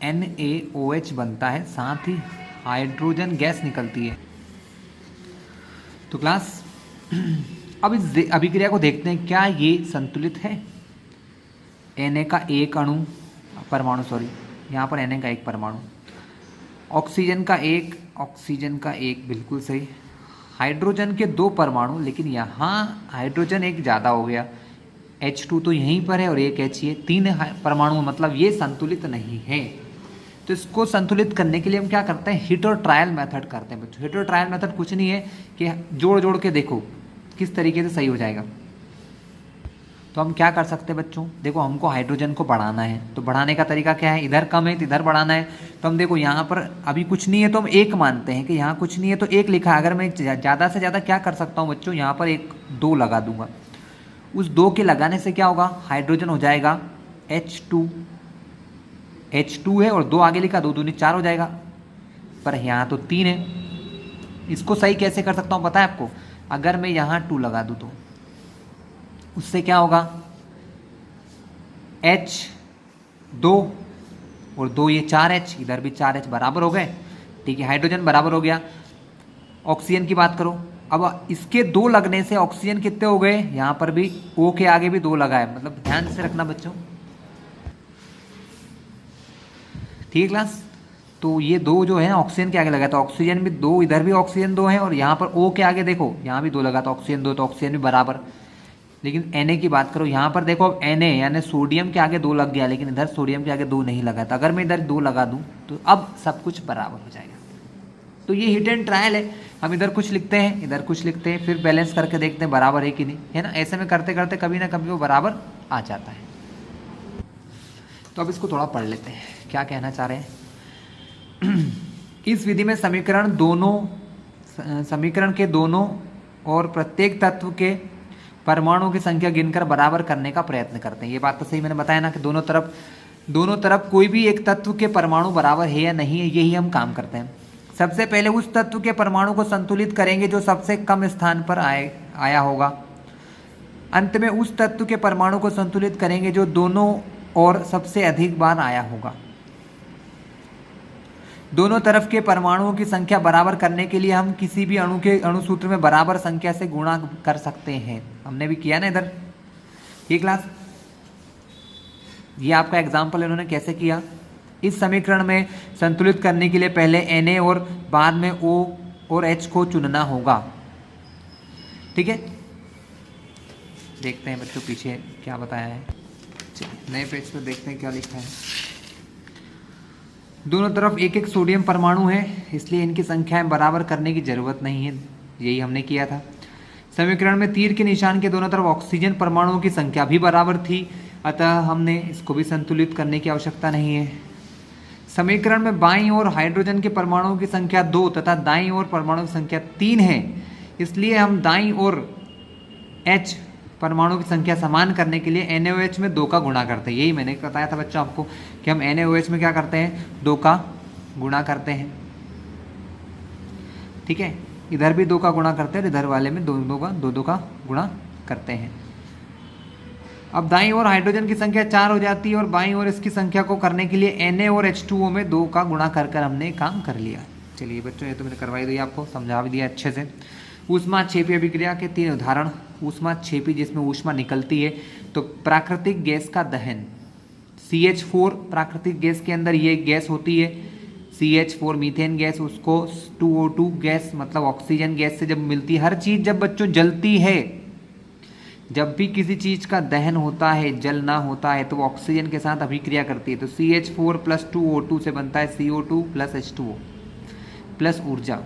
NaOH बनता है, साथ ही हाइड्रोजन गैस निकलती है। तो क्लास अब इस अभिक्रिया को देखते हैं, क्या ये संतुलित है। Na का एक अणु परमाणु, सॉरी यहाँ पर Na का एक परमाणु, ऑक्सीजन का एक बिल्कुल सही, हाइड्रोजन के 2 परमाणु, लेकिन यहाँ हाइड्रोजन एक ज़्यादा हो गया, H2 तो यहीं पर है और एक H, ये 3 परमाणु, मतलब ये संतुलित नहीं है। तो इसको संतुलित करने के लिए हम क्या करते हैं, हिट और ट्रायल मेथड करते हैं बच्चों। हिट और ट्रायल मेथड कुछ नहीं है कि जोड़ जोड़ के देखो किस तरीके से सही हो जाएगा। तो हम क्या कर सकते हैं बच्चों, देखो हमको हाइड्रोजन को बढ़ाना है, तो बढ़ाने का तरीका क्या है, इधर कम है तो इधर बढ़ाना है। तो हम देखो यहाँ पर अभी कुछ नहीं है तो हम 1 मानते हैं कि यहाँ कुछ नहीं है तो 1 लिखा है। अगर मैं ज़्यादा से ज़्यादा क्या कर सकता हूँ बच्चों, यहाँ पर 2 लगा दूंगा। उस 2 के लगाने से क्या होगा, हाइड्रोजन हो जाएगा H2 है और 2 आगे लिखा, 2 दूनी 4 हो जाएगा, पर यहाँ तो 3 है। इसको सही कैसे कर सकता हूँ पता है आपको, अगर मैं यहाँ 2 लगा दूँ तो उससे क्या होगा, H2 और 2 ये 4H, इधर भी 4H बराबर हो गए, ठीक है, हाइड्रोजन बराबर हो गया। ऑक्सीजन की बात करो, अब इसके 2 लगने से ऑक्सीजन कितने हो गए, यहाँ पर भी O के आगे भी 2 लगा है, मतलब ध्यान से रखना बच्चों, ठीक है क्लास। तो ये 2 जो है ना ऑक्सीजन के आगे लगा, तो ऑक्सीजन भी 2, इधर भी ऑक्सीजन 2 है और यहाँ पर O के आगे देखो यहाँ भी 2 लगा, तो ऑक्सीजन 2, तो ऑक्सीजन भी बराबर। लेकिन Na की बात करो, यहाँ पर देखो अब Na यानी सोडियम के आगे 2 लग गया, लेकिन इधर सोडियम के आगे 2 नहीं लगा, तो अगर मैं इधर 2 लगा दूँ तो अब सब कुछ बराबर हो जाएगा। तो ये हिट एंड ट्रायल है, हम इधर कुछ लिखते हैं इधर कुछ लिखते हैं, फिर बैलेंस करके देखते हैं बराबर है कि नहीं, है ना। ऐसे में करते करते कभी ना कभी वो बराबर आ जाता है। तो अब इसको थोड़ा पढ़ लेते हैं, क्या कहना चाह रहे हैं। इस विधि में समीकरण के दोनों और प्रत्येक तत्व के परमाणुओं की संख्या गिनकर बराबर करने का प्रयत्न करते हैं। ये बात तो सही मैंने बताया ना कि दोनों तरफ कोई भी एक तत्व के परमाणु बराबर है या नहीं है, यही हम काम करते हैं। सबसे पहले उस तत्व के परमाणु को संतुलित करेंगे जो सबसे कम स्थान पर आया होगा। अंत में उस तत्व के परमाणु को संतुलित करेंगे जो दोनों और सबसे अधिक बार आया होगा। दोनों तरफ के परमाणुओं की संख्या बराबर करने के लिए हम किसी भी अणु के अणुसूत्र में बराबर संख्या से गुणा कर सकते हैं। हमने भी किया ना इधर, ये क्लास, ये आपका एग्जाम्पल इन्होंने कैसे किया। इस समीकरण में संतुलित करने के लिए पहले Na और बाद में O और H को चुनना होगा, ठीक है। देखते हैं बच्चों पीछे क्या बताया है, नए पेज पर देखते हैं क्या लिखा है। दोनों तरफ एक एक सोडियम परमाणु है, इसलिए इनकी संख्याएं बराबर करने की जरूरत नहीं है, यही हमने किया था। समीकरण में तीर के निशान के दोनों तरफ ऑक्सीजन परमाणुओं की संख्या भी बराबर थी, अतः हमने इसको भी संतुलित करने की आवश्यकता नहीं है। समीकरण में बाईं ओर हाइड्रोजन के परमाणुओं की संख्या 2 तथा दाईं ओर परमाणु की संख्या 3 है, इसलिए हम दाईं ओर H परमाणु की संख्या समान करने के लिए NaOH में 2 का गुणा करते हैं। यही मैंने बताया था बच्चों आपको कि हम NaOH में क्या करते हैं, 2 का गुणा करते हैं, ठीक है। इधर भी 2 का गुणा करते हैं और इधर वाले में 2 का गुणा करते हैं। अब दाईं ओर हाइड्रोजन की संख्या 4 हो जाती है और बाईं ओर इसकी संख्या को करने के लिए Na और H2O में 2 का गुणा कर हमने काम कर लिया। चलिए बच्चों, ये तो मैंने करवाई दी, आपको समझा भी दिया अच्छे से। ऊष्माक्षेपी अभिक्रिया के 3 उदाहरण। ऊष्माक्षेपी जिसमें ऊष्मा निकलती है, तो प्राकृतिक गैस का दहन, CH4 प्राकृतिक गैस के अंदर ये गैस होती है, CH4 मीथेन गैस, उसको 2O2 गैस मतलब ऑक्सीजन गैस से जब मिलती है। हर चीज़ जब बच्चों जलती है, जब भी किसी चीज़ का दहन होता है, जलना होता है, तो वो ऑक्सीजन के साथ अभिक्रिया करती है। तो CH4 + 2O2 से बनता है CO2 + H2O प्लस ऊर्जा।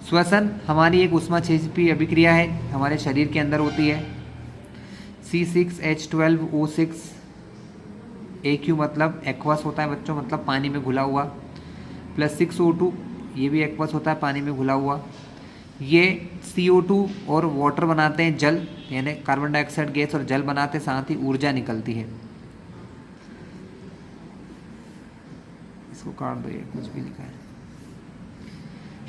श्वसन हमारी एक ऊष्माक्षेपी अभिक्रिया है, हमारे शरीर के अंदर होती है। C6H12O6 AQ मतलब एक्वस होता है बच्चों, मतलब पानी में घुला हुआ, प्लस 6O2 ये भी एक्वस होता है, पानी में घुला हुआ। ये CO2 और वाटर बनाते हैं, जल यानी कार्बन डाइऑक्साइड गैस और जल बनाते, साथ ही ऊर्जा निकलती है। इसको काट दो, ये कुछ भी लिखा है।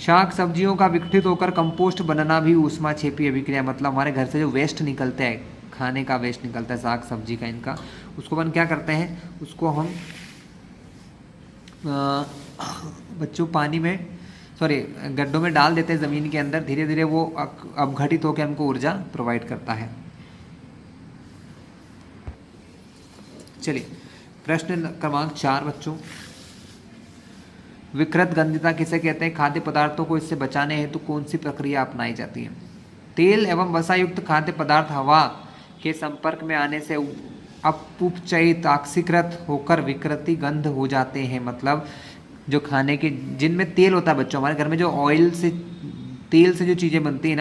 शाक सब्जियों का विघटित होकर कंपोस्ट बनना भी ऊष्माक्षेपी अभिक्रिया, मतलब हमारे घर से जो वेस्ट निकलता है, खाने का वेस्ट निकलता है, साग सब्जी का, इनका, उसको अपन क्या करते हैं, उसको हम बच्चों पानी में गड्ढों में डाल देते हैं ज़मीन के अंदर, धीरे धीरे वो अपघटित होकर हमको ऊर्जा प्रोवाइड करता है। चलिए प्रश्न क्रमांक 4 बच्चों, विकृत गंधिता किसे कहते हैं? खाद्य पदार्थों को इससे बचाने हेतु कौन सी प्रक्रिया अपनाई जाती है? तेल एवं वसायुक्त खाद्य पदार्थ हवा के संपर्क में आने से अपउपचयित ऑक्सीकृत होकर विकृति गंध हो जाते हैं। मतलब जो खाने के जिनमें तेल होता है बच्चों, हमारे घर में जो ऑयल से तेल से जो चीज़ें बनती है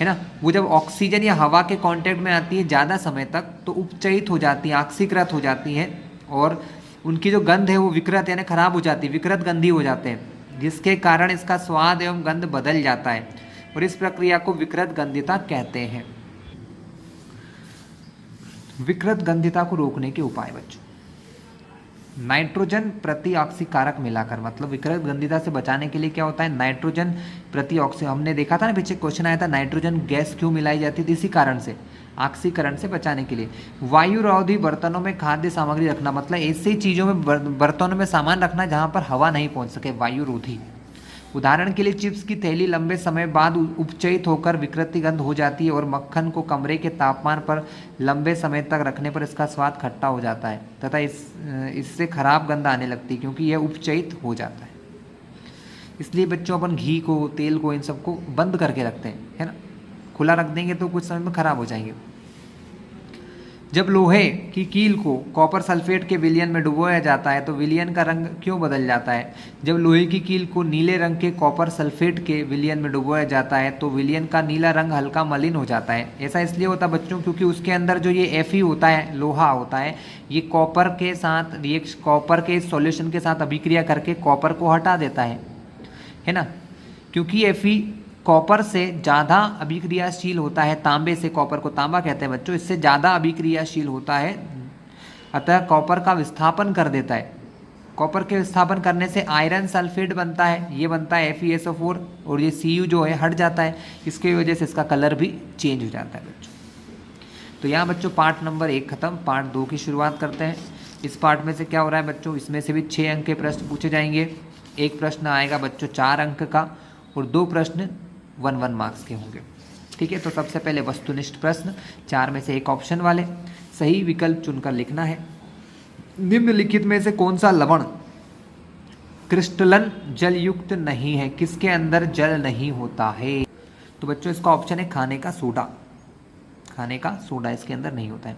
ना, वो जब ऑक्सीजन या हवा के कांटेक्ट में आती है ज़्यादा समय तक तो उपचयित हो जाती हैं, ऑक्सीकृत हो जाती हैं और उनकी जो गंध है वो विकृत यानी खराब हो जाती है, विकृत गंधी हो जाते हैं, जिसके कारण इसका स्वाद एवं गंध बदल जाता है और इस प्रक्रिया को विकृत गंधिता कहते हैं। विकृत गंधिता को रोकने के उपाय बच्चों, नाइट्रोजन प्रति ऑक्सीकारक मिलाकर, मतलब विकृत गंधिता से बचाने के लिए क्या होता है? नाइट्रोजन प्रति ऑक्सी, हमने देखा था ना पीछे क्वेश्चन आया था नाइट्रोजन गैस क्यों मिलाई जाती थी? इसी कारण से, ऑक्सीकरण से बचाने के लिए। वायुरोधी बर्तनों में खाद्य सामग्री रखना, मतलब ऐसी चीज़ों में बर्तनों में सामान रखना जहाँ पर हवा नहीं पहुँच सके, वायुरोधी। उदाहरण के लिए चिप्स की थैली लंबे समय बाद उपचयित होकर विकृति गंध हो जाती है और मक्खन को कमरे के तापमान पर लंबे समय तक रखने पर इसका स्वाद खट्टा हो जाता है तथा इससे खराब गंध आने लगती है क्योंकि यह उपचयित हो जाता है। इसलिए बच्चों अपन घी को, तेल को, इन सबको बंद करके रखते हैं, है ना। खुला रख देंगे तो कुछ समय में खराब हो जाएंगे। जब लोहे की कील को कॉपर सल्फेट के विलयन में डुबोया जाता है तो विलयन का रंग क्यों बदल जाता है? जब लोहे की कील को नीले रंग के कॉपर सल्फेट के विलयन में डुबोया जाता है तो विलयन का नीला रंग हल्का मलिन हो जाता है। ऐसा इसलिए होता है बच्चों क्योंकि उसके अंदर जो ये Fe होता है, लोहा होता है, ये कॉपर के साथ कॉपर के सॉल्यूशन के साथ अभिक्रिया करके कॉपर को हटा देता है ना। क्योंकि Fe कॉपर से ज़्यादा अभिक्रियाशील होता है, तांबे से, कॉपर को तांबा कहते हैं बच्चों, इससे ज़्यादा अभिक्रियाशील होता है, अतः कॉपर का विस्थापन कर देता है। कॉपर के विस्थापन करने से आयरन सल्फेट बनता है, ये बनता है FeSO4 और ये Cu जो है हट जाता है, इसकी वजह से इसका कलर भी चेंज हो जाता है बच्चों। तो यहाँ बच्चों पार्ट नंबर 1 खत्म, पार्ट 2 की शुरुआत करते हैं। इस पार्ट में से क्या हो रहा है बच्चों, इसमें से भी 6 अंक के प्रश्न पूछे जाएंगे। एक प्रश्न आएगा बच्चों 4 अंक का और 2 प्रश्न 1-1 मार्क्स के होंगे, ठीक है। तो सबसे पहले वस्तुनिष्ठ प्रश्न, 4 में से एक ऑप्शन वाले, सही विकल्प चुनकर लिखना है। निम्नलिखित में से कौन सा लवण क्रिस्टलन जल युक्त नहीं है? किसके अंदर जल नहीं होता है? तो बच्चों इसका ऑप्शन है खाने का सोडा। खाने का सोडा इसके अंदर नहीं होता है।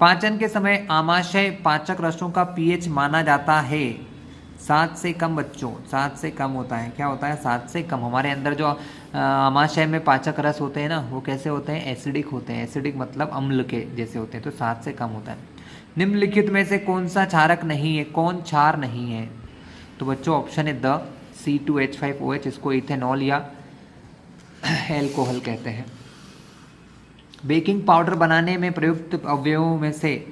पाचन के समय आमाशय पाचक रसों का pH माना जाता है 7 से कम बच्चों, 7 से कम होता है। क्या होता है? 7 से कम। हमारे अंदर जो आमाशय में पाचक रस होते हैं ना, वो कैसे होते हैं? एसिडिक होते हैं। एसिडिक मतलब अम्ल के जैसे होते हैं, तो 7 से कम होता है। निम्नलिखित में से कौन सा क्षारक नहीं है? कौन क्षार नहीं है? तो बच्चों ऑप्शन है द C2H5OH, इसको इथेनॉल या एल्कोहल कहते हैं। बेकिंग पाउडर बनाने में प्रयुक्त अवयवों में से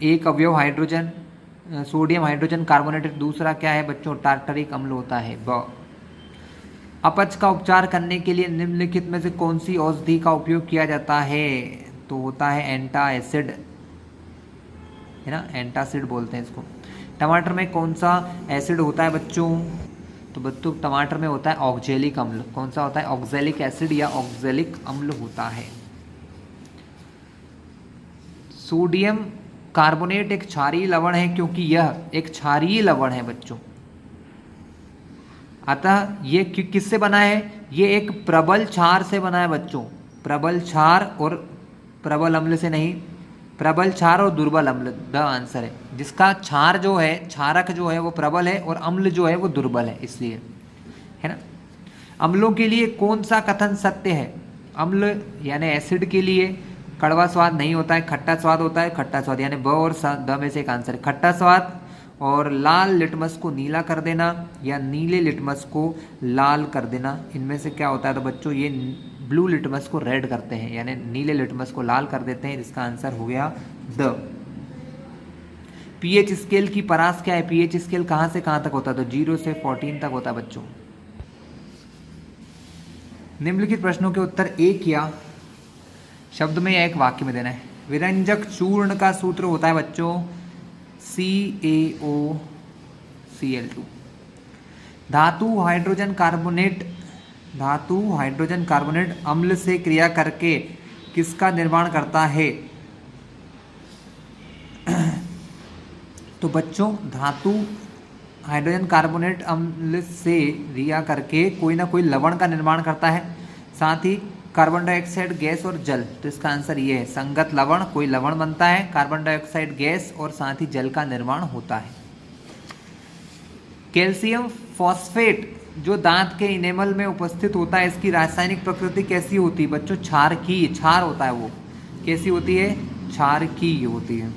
एक अवयव हाइड्रोजन, सोडियम हाइड्रोजन कार्बोनेट, दूसरा क्या है बच्चों? टार्टरिक अम्ल होता है। ब अपच का उपचार करने के लिए निम्नलिखित में से कौन सी औषधि का उपयोग किया जाता है? तो होता है एंटासिड, है ना, एंटासिड बोलते हैं इसको। टमाटर में कौन सा एसिड होता है बच्चों? तो बच्चों टमाटर में होता है ऑक्जेलिक अम्ल। कौन सा होता है? ऑक्जेलिक एसिड या ऑक्जेलिक अम्ल होता है। सोडियम कार्बोनेट एक क्षारीय लवण है क्योंकि यह एक क्षारीय लवण है बच्चों। अतः ये किससे बना है? ये एक प्रबल क्षार से बना है बच्चों। प्रबल क्षार और प्रबल अम्ल से नहीं, प्रबल क्षार और दुर्बल अम्ल द आंसर है। जिसका क्षार जो है, क्षारक जो है वो प्रबल है और अम्ल जो है वो दुर्बल है, इसलिए, है ना। अम्लों के लिए कौन सा कथन सत्य है? अम्ल यानी एसिड के लिए कड़वा स्वाद नहीं होता है, खट्टा स्वाद होता है। खट्टा स्वाद यानी ब और द में से एक आंसर है। खट्टा स्वाद और लाल लिटमस को नीला कर देना या नीले लिटमस को लाल कर देना, इनमें से क्या होता है? तो बच्चों ये ब्लू लिटमस को रेड करते हैं, यानी नीले लिटमस को लाल कर देते हैं। इसका आंसर हो गया द। पीएच स्केल की परास क्या है? पीएच स्केल कहाँ से कहाँ तक होता है? तो 0 से 14 तक होता है बच्चों। निम्नलिखित प्रश्नों के उत्तर एक या शब्द में या एक वाक्य में देना है। विरंजक चूर्ण का सूत्र होता है बच्चों CaOCl2। धातु हाइड्रोजन कार्बोनेट अम्ल से क्रिया करके किसका निर्माण करता है? तो बच्चों धातु हाइड्रोजन कार्बोनेट अम्ल से रिया करके कोई ना कोई लवण का निर्माण करता है, साथ ही कार्बन डाइऑक्साइड गैस और जल। तो इसका आंसर ये है, संगत लवण, कोई लवण बनता है, कार्बन डाइऑक्साइड गैस और साथ ही जल का निर्माण होता है। कैल्शियम फॉस्फेट जो दांत के इनेमल में उपस्थित होता है, इसकी रासायनिक प्रकृति कैसी होती है बच्चों? क्षार की, क्षार होता है वो। कैसी होती है? क्षार की होती है।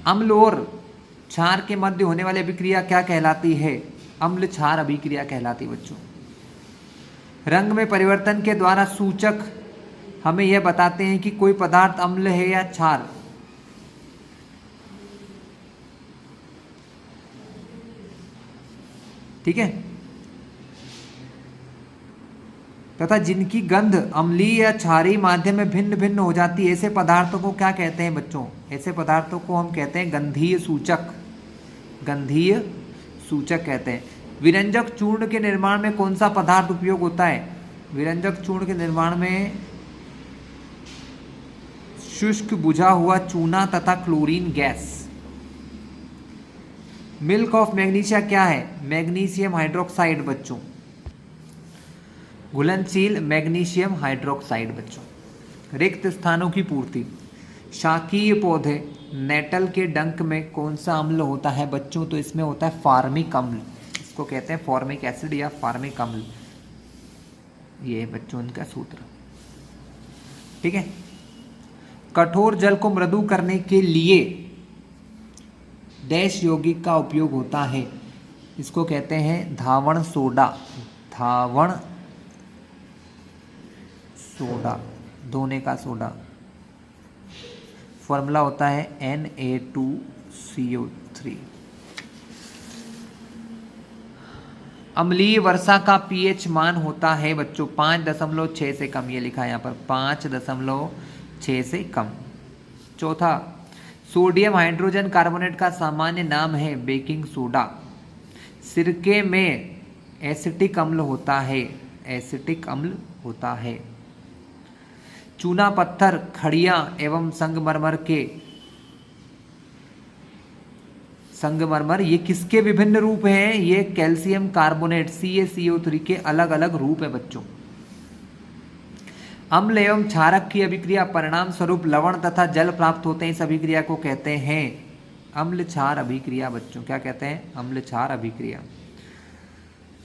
अम्ल और क्षार के मध्य होने वाली अभिक्रिया क्या कहलाती है? अम्ल क्षार अभिक्रिया कहलाती है बच्चों। रंग में परिवर्तन के द्वारा सूचक हमें यह बताते हैं कि कोई पदार्थ अम्ल है या क्षार। ठीक है, तथा जिनकी गंध अम्लीय या क्षारीय माध्यम में भिन्न भिन्न हो जाती है, ऐसे पदार्थों को क्या कहते हैं बच्चों? ऐसे पदार्थों को हम कहते हैं गंधीय सूचक। गंधीय सूचक कहते हैं। विरंजक चूर्ण के निर्माण में कौन सा पदार्थ उपयोग होता है? विरंजक चूर्ण के निर्माण में शुष्क बुझा हुआ चूना तथा chlorine gas. Milk of magnesia क्या है? मैग्नीशियम हाइड्रोक्साइड बच्चों, घुलनशील मैग्नीशियम हाइड्रोक्साइड बच्चों। रिक्त स्थानों की पूर्ति। शाकीय पौधे नेटल के डंक में कौन सा अम्ल होता है बच्चों? तो इसमें होता है फार्मिक अम्ल, इसको कहते हैं फॉर्मिक एसिड या फार्मिक अम्ल। ये बच्चों इनका सूत्र। ठीक है, कठोर जल को मृदु करने के लिए डैश यौगिक का उपयोग होता है, इसको कहते हैं धावण सोडा। धावण सोडा, धोने का सोडा। फॉर्मूला होता है Na2CO3। अम्लीय वर्षा का पीएच मान होता है बच्चों 5.6 से कम। ये लिखा है यहाँ पर 5.6 से कम। चौथा, सोडियम हाइड्रोजन कार्बोनेट का सामान्य नाम है बेकिंग सोडा। सिरके में एसिटिक अम्ल होता है, एसिटिक अम्ल होता है। चूना पत्थर, खड़िया एवं संगमरमर ये किसके विभिन्न रूप हैं? ये कैल्शियम कार्बोनेट CaCO3 के अलग अलग रूप है बच्चों। अम्ल एवं क्षारक की अभिक्रिया परिणाम स्वरूप लवण तथा जल प्राप्त होते हैं, इस अभिक्रिया को कहते हैं अम्ल क्षार अभिक्रिया बच्चों। क्या कहते हैं? अम्ल क्षार अभिक्रिया।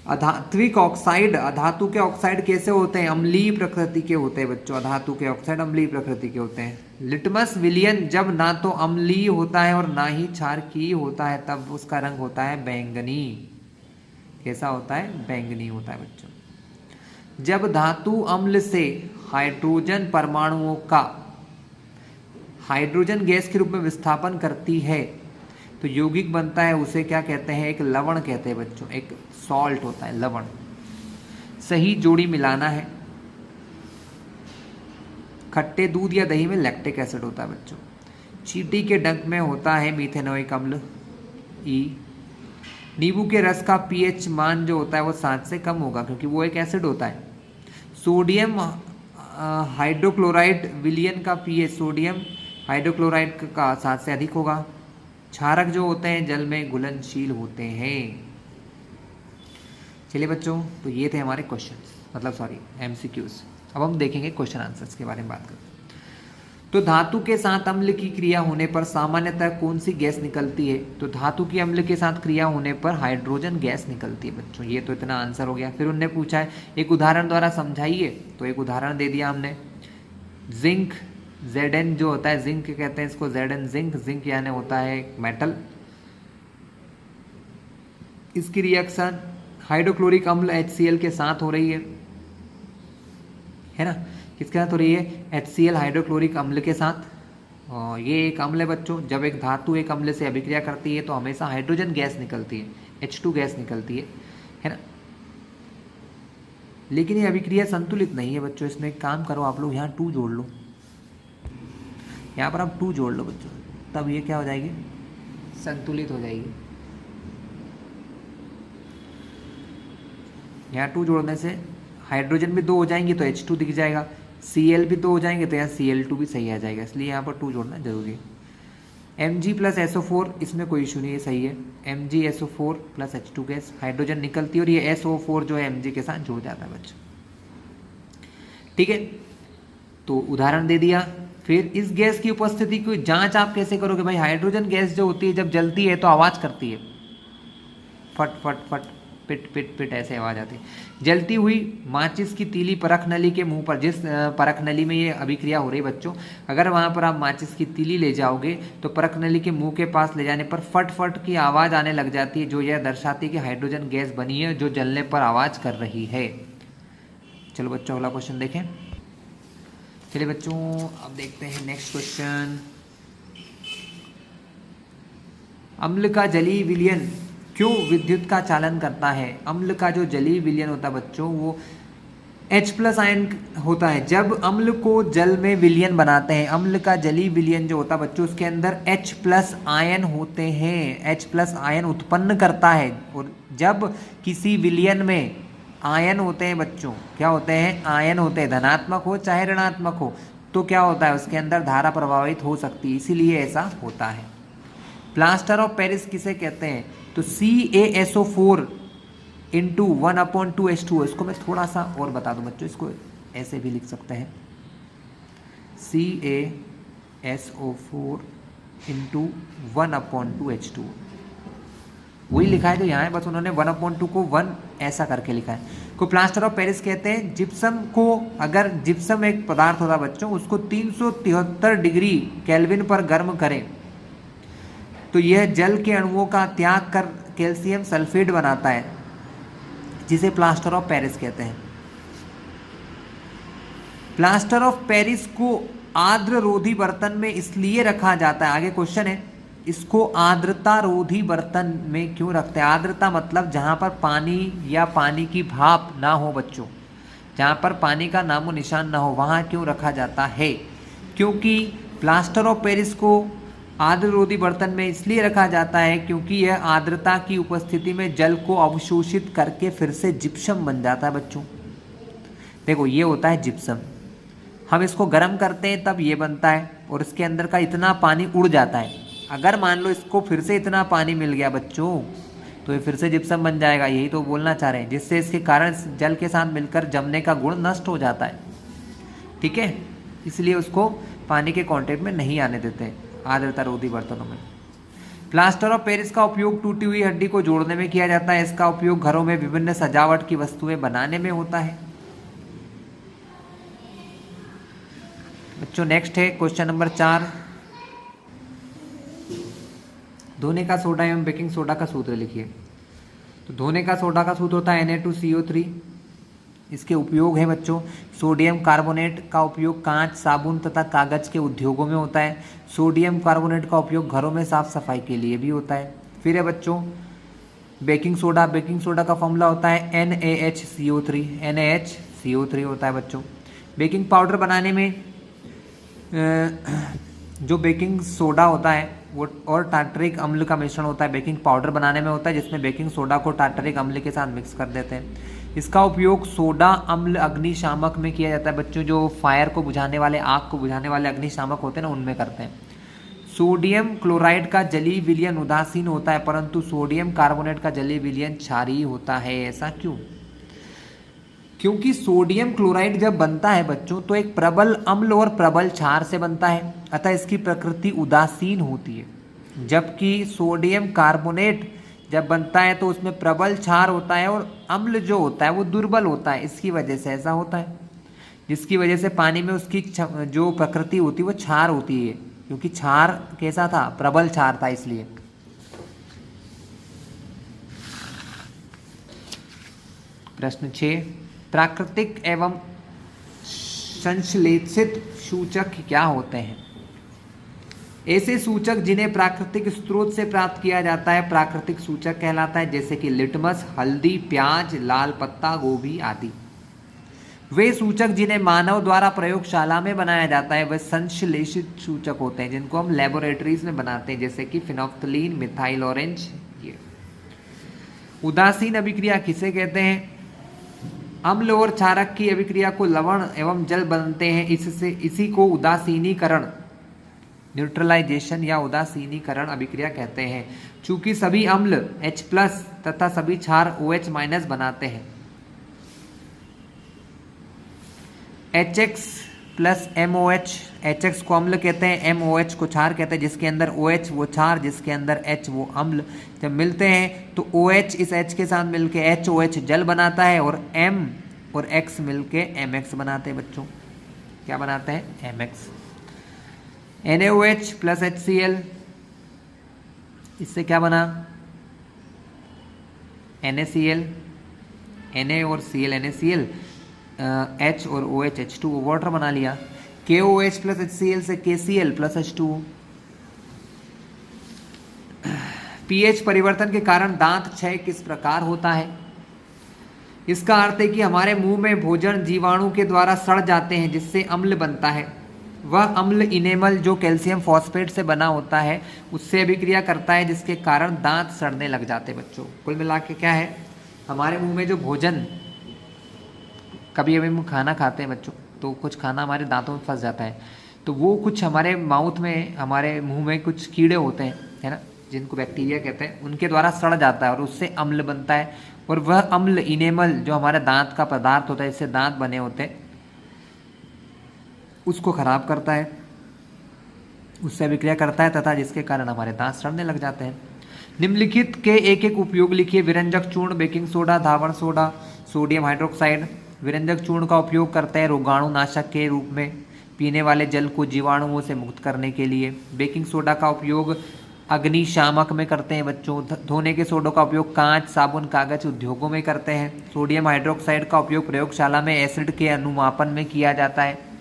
अधात्विक ऑक्साइड, अधातु के ऑक्साइड कैसे होते हैं? अम्लीय प्रकृति के होते हैं बच्चों। अधातु के ऑक्साइड अम्लीय प्रकृति के होते हैं। लिटमस विलियन जब ना तो अम्लीय होता है और ना ही क्षारकीय होता है, तब उसका रंग होता है बैंगनी। कैसा होता है? बैंगनी होता है बच्चों। जब धातु अम्ल से हाइड्रोजन परमाणुओं का हाइड्रोजन गैस के रूप में विस्थापन करती है तो यौगिक बनता है, उसे क्या कहते हैं? एक लवण कहते हैं बच्चों, एक सॉल्ट होता है लवण। सही जोड़ी मिलाना है। खट्टे दूध या दही में लैक्टिक एसिड होता है बच्चों। चींटी के डंक में होता है मीथेनोइक अम्ल E। नींबू के रस का पीएच मान जो होता है वो 7 से कम होगा क्योंकि वो एक एसिड होता है। सोडियम हाइड्रोक्लोराइड विलियन का पीएच सोडियम हाइड्रोक्लोराइड का 7 से अधिक होगा। क्षारक जो होते हैं जल में घुलनशील होते हैं। चलिए बच्चों, तो ये थे हमारे क्वेश्चंस, मतलब सॉरी MCQs। अब हम देखेंगे क्वेश्चन आंसर्स के बारे में बात करते हैं। तो धातु के साथ अम्ल की क्रिया होने पर सामान्यतः कौन सी गैस निकलती है? तो धातु की अम्ल के साथ क्रिया होने पर हाइड्रोजन गैस निकलती है बच्चों। ये तो इतना आंसर हो गया। फिर उनने पूछा है एक उदाहरण द्वारा समझाइए, तो एक उदाहरण दे दिया हमने। जिंक Zn जो होता है, जिंक कहते हैं इसको Zn जिंक। जिंक यानी होता है मेटल। इसकी रिएक्शन हाइड्रोक्लोरिक अम्ल HCl के साथ हो रही है ना? किसके साथ हो रही है? HCl हाइड्रोक्लोरिक अम्ल के साथ। और ये एक अम्ल है बच्चों। जब एक धातु एक अम्ल से अभिक्रिया करती है तो हमेशा हाइड्रोजन गैस निकलती है, H2 गैस निकलती है ना? लेकिन ये अभिक्रिया संतुलित नहीं है बच्चों। इसमें एक काम करो आप लोग, यहाँ 2 जोड़ लो। यहाँ पर आप 2 जोड़ लो बच्चों, तब ये क्या हो जाएगी? संतुलित हो जाएगी। यहाँ 2 जोड़ने से हाइड्रोजन भी 2 हो जाएंगे तो H2 दिख जाएगा। Cl भी 2 हो जाएंगे तो यहाँ Cl2 भी सही आ जाएगा, इसलिए यहाँ पर 2 जोड़ना जरूरी है। Mg प्लस SO4, इसमें कोई इशू नहीं है, सही है। MgSO4 plus H2 gas, hydrogen निकलती है और ये SO4 जो है Mg के साथ जुड़ जाता है बच्चों। ठीक है, तो उदाहरण दे दिया। फिर इस गैस की उपस्थिति की जांच आप कैसे करोगे भाई? हाइड्रोजन गैस जो होती है जब जलती है तो आवाज़ करती है, फट फट फट, पिट पिट पिट, ऐसे आवाज़ आती है। जलती हुई माचिस की तीली परख नली के मुंह पर, जिस परख नली में ये अभिक्रिया हो रही है बच्चों, अगर वहाँ पर आप माचिस की तीली ले जाओगे तो परख नली के मुंह के पास ले जाने पर फट फट की आवाज़ आने लग जाती है, जो यह दर्शाती है कि हाइड्रोजन गैस बनी है जो जलने पर आवाज़ कर रही है। चलो बच्चों अगला क्वेश्चन देखें। चलिए बच्चों अब देखते हैं नेक्स्ट क्वेश्चन। अम्ल का जलीय विलयन क्यों विद्युत का चालन करता है? अम्ल का जो जलीय विलयन होता है बच्चों वो H+ आयन होता है। जब अम्ल को जल में विलयन बनाते हैं, अम्ल का जलीय विलयन जो होता है बच्चों उसके अंदर H+ आयन होते हैं, H+ आयन उत्पन्न करता है। और जब किसी विलयन में आयन होते हैं बच्चों, क्या होते हैं? आयन होते हैं, धनात्मक हो चाहे ऋणात्मक हो, तो क्या होता है उसके अंदर धारा प्रभावित हो सकती है, इसीलिए ऐसा होता है। प्लास्टर ऑफ पेरिस किसे कहते हैं? तो CaSO4 इंटू 1/2H2O। इसको मैं थोड़ा सा और बता दूं बच्चों, इसको ऐसे भी लिख सकते हैं, CaSO4 इंटू 1/2H2O। वही लिखा है जो यहाँ है, बस उन्होंने 1/2 को 1 ऐसा करके लिखा है। को प्लास्टर ऑफ पेरिस कहते हैं। जिप्सम को, अगर जिप्सम एक पदार्थ होता बच्चों, उसको 373 डिग्री केल्विन पर गर्म करें तो यह जल के अणुओं का त्याग कर कैल्शियम सल्फेट बनाता है, जिसे प्लास्टर ऑफ पेरिस कहते हैं। प्लास्टर ऑफ पेरिस को आर्द्र रोधी बर्तन में इसलिए रखा जाता है, आगे क्वेश्चन है, इसको आर्द्रता रोधी बर्तन में क्यों रखते हैं? आर्द्रता मतलब जहां पर पानी या पानी की भाप ना हो बच्चों, जहां पर पानी का नामो निशान ना हो, वहां क्यों रखा जाता है? क्योंकि प्लास्टर ऑफ पेरिस को आर्द्र रोधी बर्तन में इसलिए रखा जाता है क्योंकि यह आर्द्रता की उपस्थिति में जल को अवशोषित करके फिर से जिप्सम बन जाता है बच्चों। देखो ये होता है जिप्सम, हम इसको गर्म करते हैं तब ये बनता है और इसके अंदर का इतना पानी उड़ जाता है। अगर मान लो इसको फिर से इतना पानी मिल गया बच्चों तो ये फिर से जिप्सम बन जाएगा, यही तो बोलना चाह रहे हैं, जिससे इसके कारण जल के साथ मिलकर जमने का गुण नष्ट हो जाता है। ठीक है, इसलिए उसको पानी के कांटेक्ट में नहीं आने देते आर्द्रता रोधी बर्तनों में। प्लास्टर ऑफ पेरिस का उपयोग टूटी हुई हड्डी को जोड़ने में किया जाता है। इसका उपयोग घरों में विभिन्न सजावट की वस्तुएं बनाने में होता है। बच्चों नेक्स्ट है क्वेश्चन नंबर 4। धोने का सोडा एवं बेकिंग सोडा का सूत्र लिखिए। तो धोने का सोडा का सूत्र होता है Na2CO3। इसके उपयोग है बच्चों, सोडियम कार्बोनेट का उपयोग कांच, साबुन तथा कागज के उद्योगों में होता है। सोडियम कार्बोनेट का उपयोग घरों में साफ सफाई के लिए भी होता है। फिर है बच्चों बेकिंग सोडा। बेकिंग सोडा का फॉर्मूला होता है NaHCO3। NaHCO3 होता है बच्चों। बेकिंग पाउडर बनाने में जो बेकिंग सोडा होता है वो और टार्टरिक अम्ल का मिश्रण होता है, बेकिंग पाउडर बनाने में होता है, जिसमें बेकिंग सोडा को टार्टरिक अम्ल के साथ मिक्स कर देते हैं। इसका उपयोग सोडा अम्ल अग्निशामक में किया जाता है बच्चों, जो फायर को बुझाने वाले, आग को बुझाने वाले अग्निशामक होते हैं ना, उनमें करते हैं। सोडियम क्लोराइड का जलीय विलयन उदासीन होता है, परंतु सोडियम कार्बोनेट का जलीय विलयन क्षारीय होता है। ऐसा क्यों? क्योंकि सोडियम क्लोराइड जब बनता है बच्चों तो एक प्रबल अम्ल और प्रबल क्षार से बनता है, अतः इसकी प्रकृति उदासीन होती है। जबकि सोडियम कार्बोनेट जब बनता है तो उसमें प्रबल क्षार होता है और अम्ल जो होता है वो दुर्बल होता है। इसकी वजह से ऐसा होता है, जिसकी वजह से पानी में उसकी जो प्रकृति होती है वो क्षार होती है, क्योंकि क्षार कैसा था? प्रबल क्षार था, इसलिए। प्रश्न 6, प्राकृतिक एवं संश्लेषित सूचक क्या होते हैं? ऐसे सूचक जिन्हें प्राकृतिक स्रोत से प्राप्त किया जाता है प्राकृतिक सूचक कहलाता है, जैसे कि लिटमस, हल्दी, प्याज, लाल पत्ता गोभी आदि। वे सूचक जिन्हें मानव द्वारा प्रयोगशाला में बनाया जाता है वह संश्लेषित सूचक होते हैं, जिनको हम लेबोरेटरीज में बनाते हैं, जैसे कि फिनोफ्थलीन, मिथाइल ऑरेंज। ये उदासीन अभिक्रिया किसे कहते हैं? अम्ल और क्षारक की अभिक्रिया को लवण एवं जल बनते हैं, इससे इसी को उदासीनीकरण न्यूट्रलाइजेशन या उदासीनीकरण अभिक्रिया कहते हैं। चूंकि सभी अम्ल H+ तथा सभी क्षार OH- बनाते हैं। HX प्लस MOH, HX को अम्ल कहते हैं, MOH को क्षार कहते हैं, जिसके अंदर OH वो क्षार, जिसके अंदर H वो अम्ल। जब मिलते हैं तो OH इस H के साथ मिलके HOH जल बनाता है और M और X मिलके MX बनाते हैं बच्चों। क्या बनाते हैं? MX। NaOH प्लस HCl, इससे क्या बना? NaCl, Na और Cl NaCl, H और OH H2O वाटर बना लिया। KOH प्लस HCl से KCl प्लस H2O। pH परिवर्तन के कारण दांत क्षय किस प्रकार होता है? इसका अर्थ है कि हमारे मुंह में भोजन जीवाणु के द्वारा सड़ जाते हैं, जिससे अम्ल बनता है। वह अम्ल इनेमल जो कैल्शियम फॉस्फेट से बना होता है उससे अभिक्रिया करता है, जिसके कारण दांत सड़ने लग जाते हैं बच्चों। कुल मिला के क्या है, हमारे मुंह में जो भोजन, कभी अभी हम खाना खाते हैं बच्चों, तो कुछ खाना हमारे दांतों में फंस जाता है, तो वो कुछ हमारे माउथ में, हमारे मुंह में कुछ कीड़े होते हैं, है ना, जिनको बैक्टीरिया कहते हैं, उनके द्वारा सड़ जाता है और उससे अम्ल बनता है। और वह अम्ल इनेमल जो हमारे दांत का पदार्थ होता है, जिससे दांत बने होते हैं, उसको खराब करता है, उससे अभिक्रिया करता है तथा जिसके कारण हमारे दांत सड़ने लग जाते हैं। निम्नलिखित के एक एक उपयोग लिखिए। विरंजक चूर्ण, बेकिंग सोडा, धावण सोडा, सोडियम हाइड्रोक्साइड। विरंजक चूर्ण का उपयोग करते हैं रोगाणुनाशक के रूप में, पीने वाले जल को जीवाणुओं से मुक्त करने के लिए। बेकिंग सोडा का उपयोग अग्निशामक में करते हैं बच्चों। धोने के सोडों का उपयोग कांच, साबुन, कागज उद्योगों में करते हैं। सोडियम हाइड्रोक्साइड का उपयोग प्रयोगशाला में एसिड के अनुमापन में किया जाता है।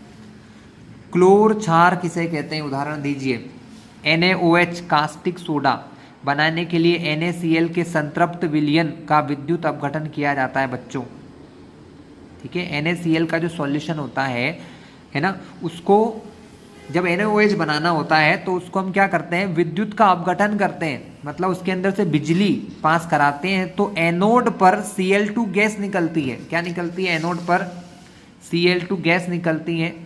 क्लोर क्षार किसे कहते हैं? उदाहरण दीजिए। NaOH कास्टिक सोडा बनाने के लिए NaCl के संतृप्त विलयन का विद्युत अपघटन किया जाता है बच्चों। ठीक है, NaCl का जो सॉल्यूशन होता है ना, उसको जब NaOH बनाना होता है तो उसको हम क्या करते हैं, विद्युत का अपघटन करते हैं, मतलब उसके अंदर से बिजली पास कराते हैं। तो एनोड पर Cl2 गैस निकलती है। क्या निकलती है? एनोड पर Cl2 गैस निकलती है।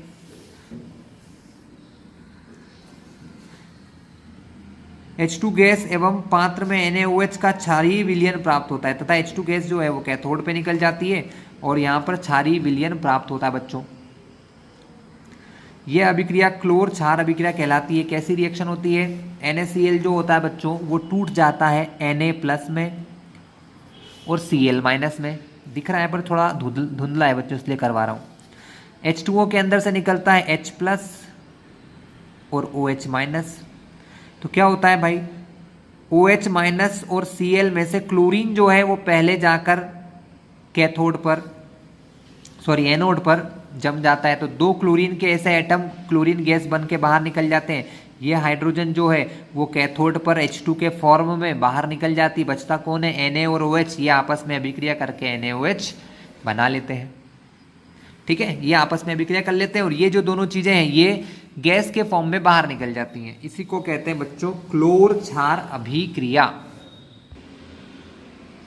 H2 गैस एवं पात्र में NaOH का क्षारीय विलयन प्राप्त होता है तथा H2 गैस जो है वो कैथोड पे निकल जाती है और यहाँ पर क्षारीय विलयन प्राप्त होता है बच्चों। यह अभिक्रिया क्लोर क्षार अभिक्रिया कहलाती है। कैसी रिएक्शन होती है? NaCl जो होता है बच्चों वो टूट जाता है Na+ में और Cl- में। दिख रहा है पर थोड़ा धुंधला है बच्चों, इसलिए करवा रहा हूँ। H2O के अंदर से निकलता है H+ और OH-। तो क्या होता है भाई, OH- और Cl में से क्लोरीन जो है वो पहले जाकर कैथोड पर, सॉरी एनोड पर जम जाता है। तो दो क्लोरीन के ऐसे एटम क्लोरीन गैस बन के बाहर निकल जाते हैं। ये हाइड्रोजन जो है वो कैथोड पर H2 के फॉर्म में बाहर निकल जाती। बचता कौन है? Na और OH। ये आपस में अभिक्रिया करके NaOH बना लेते हैं। ठीक है, ये आपस में अभिक्रिया कर लेते हैं और ये जो दोनों चीजें हैं ये गैस के फॉर्म में बाहर निकल जाती हैं। इसी को कहते हैं बच्चों क्लोर क्षार अभिक्रिया।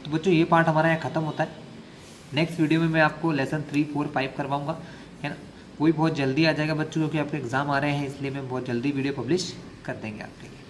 तो बच्चों ये पार्ट हमारा यहाँ खत्म होता है। नेक्स्ट वीडियो में मैं आपको लेसन 3, 4, 5 करवाऊंगा, है ना। वो भी बहुत जल्दी आ जाएगा बच्चों, क्योंकि आपके एग्जाम आ रहे हैं, इसलिए मैं बहुत जल्दी वीडियो पब्लिश कर देंगे आपके लिए।